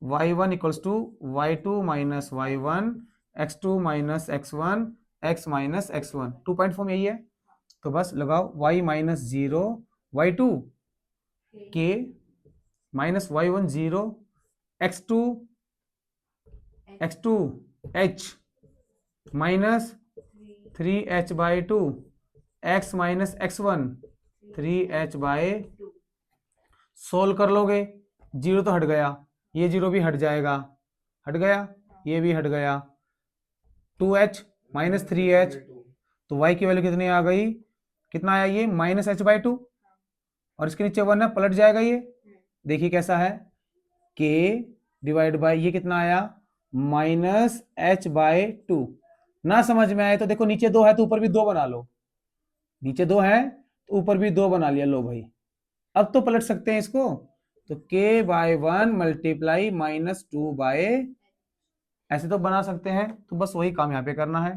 y1 equals to y2 minus y1, x2 minus x1, x minus x1, 2 point form यही है। तो बस लगाओ y minus 0 y2 k minus y1 0 x2 h minus 3h by 2 x minus x1 3h by, solve कर लोगे, 0 तो हट गया, ये 0 भी हट जाएगा, हट गया, ये भी हट गया, 2h माइनस 3h, तो y की वैल्यू कितनी आ गई, कितना आया ये माइनस h बाई 2, और इसके नीचे 1 है, पलट जाएगा ये। देखिए कैसा है, k डिवाइड बाय ये कितना आया माइनस h बाय 2। ना समझ में आए तो देखो नीचे 2 है तो ऊपर भी 2 बना लो, नीचे 2 है तो ऊपर भी 2 बना लिया, लो भाई अब तो पलट सकते हैं इसको, तो k by 1 multiply minus 2 by, ऐसे तो बना सकते हैं, तो बस वही काम यहाँ पे करना है।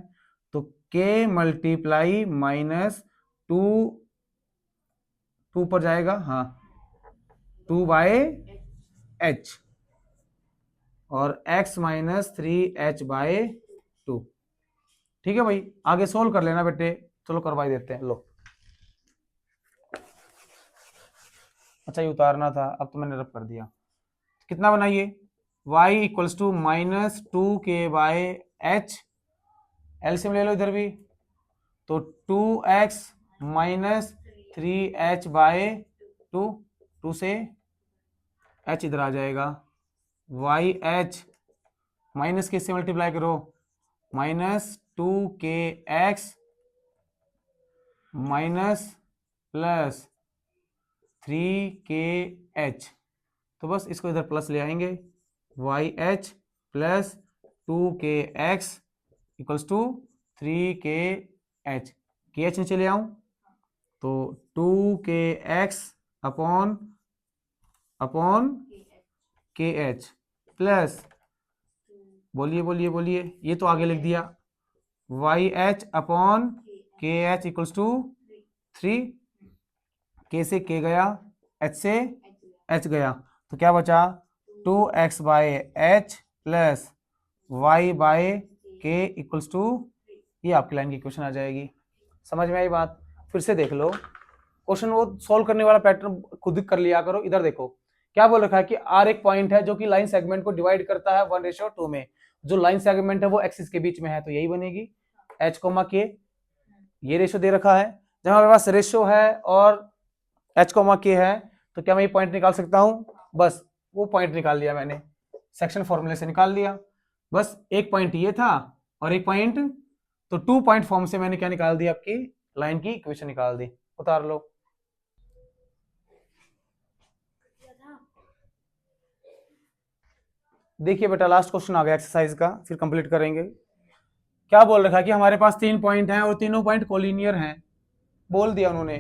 तो k मल्टीप्लाई माइनस 2, 2 पर जाएगा, हाँ 2 बाय h, और x माइनस 3h बाय 2। ठीक है भाई, आगे सोल्व कर लेना बेटे, चलो करवाई देते हैं, लो। अच्छा ये उतारना था, अब तो मैंने रब कर दिया, कितना बनाइए y equals to minus 2k by h, LCM ले लो इधर भी, तो 2x माइनस 3h बाय 2, 2 से h इधर आ जाएगा, वाई एच माइनस किससे मल्टीप्लाई करो, minus 2kx minus plus 3kh, तो बस इसको इधर प्लस ले आएंगे, y h plus 2kx equals to 3kh, kh नीचे ले आऊं तो 2kx अपॉन kh प्लस बोलिए बोलिए बोलिए, ये तो आगे लिख दिया, वाई एच अपॉन के एच इक्वल्स टू 3, के से के गया, एच से एच गया, तो क्या बचा 2x by h plus y by k equals to, ये आपकी लाइन की इक्वेशन आ जाएगी। समझ में आई बात? फिर से देख लो क्वेश्चन, वो सॉल्व करने वाला पैटर्न खुद कर लिया करो। इधर देखो क्या बोल रखा है कि आर एक पॉइंट है जो कि लाइन सेगमेंट को डिवाइड करता है 1:2 में, जो लाइन सेगमेंट है वो एक्सिस के बीच में है, तो यही बनेगी एच कोमा के, ये रेशो दे रखा है। जब हमारे पास रेशो है और एच कोमा के है तो क्या मैं ये पॉइंट निकाल सकता हूं? बस वो पॉइंट निकाल लिया मैंने, सेक्शन फॉर्मूले से निकाल लिया। बस एक पॉइंट ये था और एक पॉइंट, तो 2 पॉइंट फॉर्म से मैंने क्या निकाल दी, आपकी लाइन की इक्वेशन निकाल दी। उतार लो। देखिए बेटा लास्ट क्वेश्चन आ गया एक्सरसाइज का, फिर कंप्लीट करेंगे। क्या बोल रखा है कि हमारे पास 3 पॉइंट हैं और तीनों पॉइंट कोलिनियर हैं, बोल दिया उन्होंने।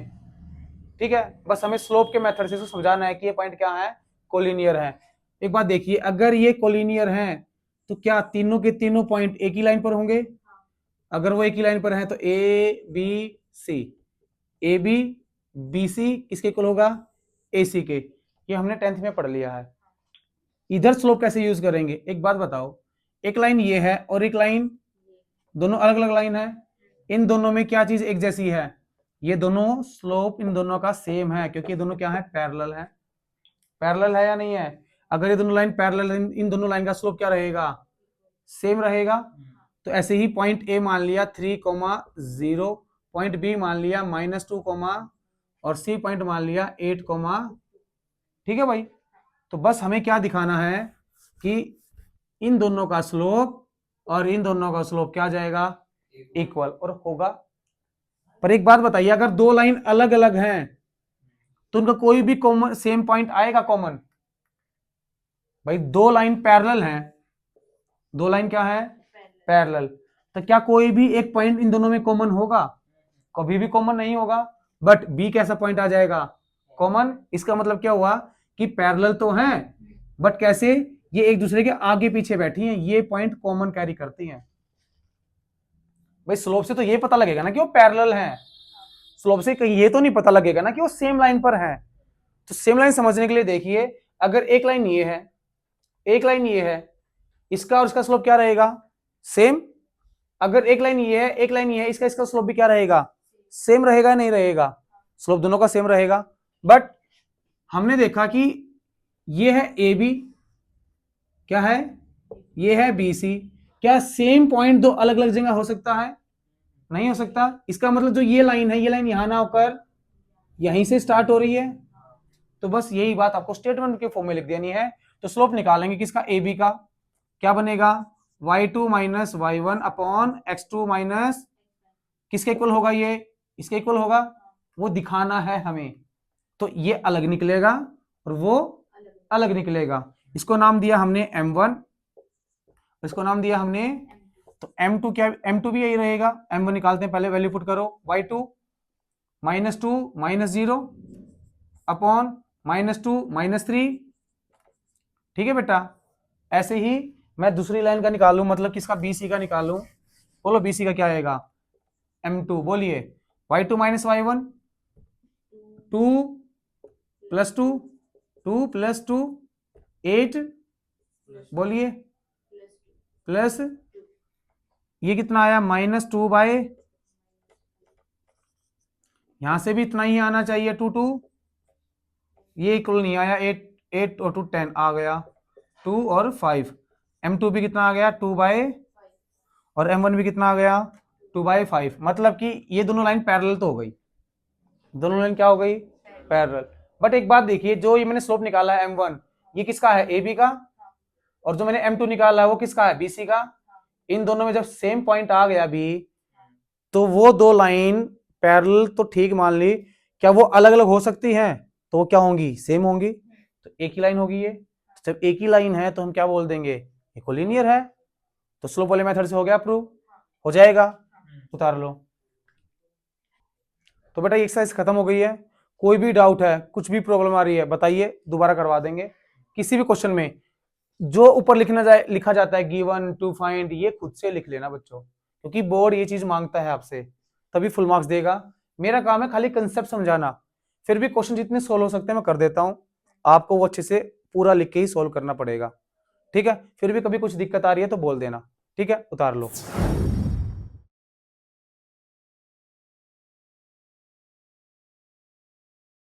ठीक है, बस हमें स्लोप के मेथड से समझाना है कि ये पॉइंट क्या है, कोलिनियर है। एक बात देखिए, अगर ये कोलिनियर हैं तो क्या तीनों के तीनों पॉइंट एक ही लाइन पर होंगे? अगर वो एक ही लाइन पर हैं तो A B C, A B B C किसके इक्वल होगा? ए सी के। ये हमने 10th में पढ़ लिया है। इधर स्लोप कैसे यूज करेंगे? एक बात बताओ, एक लाइन ये है और एक लाइन, दोनों अलग अलग लाइन है, इन दोनों में क्या चीज एक जैसी है? ये दोनों स्लोप इन दोनों का सेम है, क्योंकि ये दोनों क्या है, पैरेलल है। पैरेलल है या नहीं है? अगर ये दोनों लाइन पैरेलल, इन दोनों लाइन का स्लोप क्या रहेगा? सेम रहेगा। तो ऐसे ही पॉइंट ए मान लिया 3,0, पॉइंट बी मान लिया -2, और सी पॉइंट मान लिया 8, ठीक है भाई। तो बस हमें क्या दिखाना है कि इन दोनों का स्लोप और इन दोनों का स्लोप क्या जाएगा, इक्वल, और होगा। पर एक बात बताइए, अगर दो लाइन अलग अलग हैं तो उनका कोई भी कॉमन सेम पॉइंट आएगा कॉमन? भाई दो लाइन पैरेलल हैं, दो लाइन क्या है, पैरेलल, तो क्या कोई भी एक पॉइंट इन दोनों में कॉमन होगा? कभी भी कॉमन नहीं होगा। बट बी कैसा पॉइंट आ जाएगा, कॉमन। इसका मतलब क्या हुआ कि पैरेलल तो हैं बट कैसे, ये एक दूसरे के आगे पीछे बैठी हैं, ये पॉइंट कॉमन कैरी करती हैं। भाई स्लोप से तो ये पता लगेगा ना कि वो पैरेलल हैं, स्लोप से कहीं ये तो नहीं पता लगेगा ना कि वो सेम लाइन पर हैं। तो सेम लाइन समझने के लिए देखिए, अगर एक लाइन ये है, एक लाइन ये है, इसका और इसका स्लोप क्या रहेगा, सेम। अगर एक लाइन ये है, एक लाइन ये है, इसका इसका स्लोप भी क्या रहेगा, सेम रहेगा, नहीं रहेगा? स्लोप दोनों का सेम रहेगा। बट हमने देखा कि ये है ए बी, क्या है, ये है बी सी, क्या सेम पॉइंट दो अलग अलग जगह हो सकता है? नहीं हो सकता। इसका मतलब जो ये लाइन है, ये लाइन यहां ना होकर यहीं से स्टार्ट हो रही है। तो बस यही बात आपको स्टेटमेंट के फॉर्म में लिख देनी है। तो स्लोप निकालेंगे किसका, ए बी का, क्या बनेगा, y2 minus y1 upon x2 minus, किसके इक्वल होगा, ये इसके इक्वल होगा, वो दिखाना है हमें। तो ये अलग निकलेगा और वो अलग निकलेगा। इसको नाम दिया हमने m1, इसको नाम दिया हमने, तो m2 क्या, m2 भी यही रहेगा। m1 निकालते हैं, पहले वैल्यू पुट करो, y2 -2 -0 अपॉन -2 -3, ठीक है बेटा। ऐसे ही मैं दूसरी लाइन का निकालूं, मतलब किसका, BC का निकालूं। बोलो BC का क्या आएगा, m2, बोलिए y2 माइनस y1, 2 + 2, 2 + 2 8, बोलिए प्लस, ये कितना आया, -2 यहां से भी इतना ही आना चाहिए, 2 2, ये इक्वल नहीं आया, 8 8 और 2 10 आ गया, 2 और 5। m2 भी कितना आ गया, 2 और m1 भी कितना आ गया, 2/5। मतलब कि ये दोनों लाइन पैरेलल तो हो गई, दोनों लाइन क्या हो गई, पैरेलल। बट एक बात देखिए, जो ये मैंने स्लोप निकाला है m1, ये किसका है, AB का, और जो मैंने m2 निकाला है वो किसका है, BC का। इन दोनों में जब सेम पॉइंट आ गया भी, तो वो दो लाइन पैरेलल तो ठीक मान ली, क्या वो अलग अलग हो सकती हैं? तो क्या होंगी, सेम होंगी, तो एक ही लाइन होगी ये। जब एक ही लाइन है तो हम क्या बोल देंगे, ये कोलिनियर है। तो स्लोप वाले मेथड से हो गया प्रूव, हो जाएगा। उतार लो। तो बेटा एक्सरसाइज खत्म हो गई है। कोई भी डाउट है, कुछ भी प्रॉब्लम आ रही है बताइए, दोबारा करवा देंगे किसी भी क्वेश्चन में। जो ऊपर लिखा जाता है गिवन टू फाइंड, ये खुद से लिख लेना बच्चों, क्योंकि बोर्ड ये चीज मांगता है आपसे, तभी फुल मार्क्स देगा। मेरा काम है खाली कंसेप्ट समझाना, फिर भी क्वेश्चन जितने सोल्व हो सकते हैं मैं कर देता हूं, आपको वो अच्छे से पूरा लिख के ही सोल्व करना पड़ेगा। ठीक है, फिर भी कभी कुछ दिक्कत आ रही है तो बोल देना। ठीक है, उतार लो।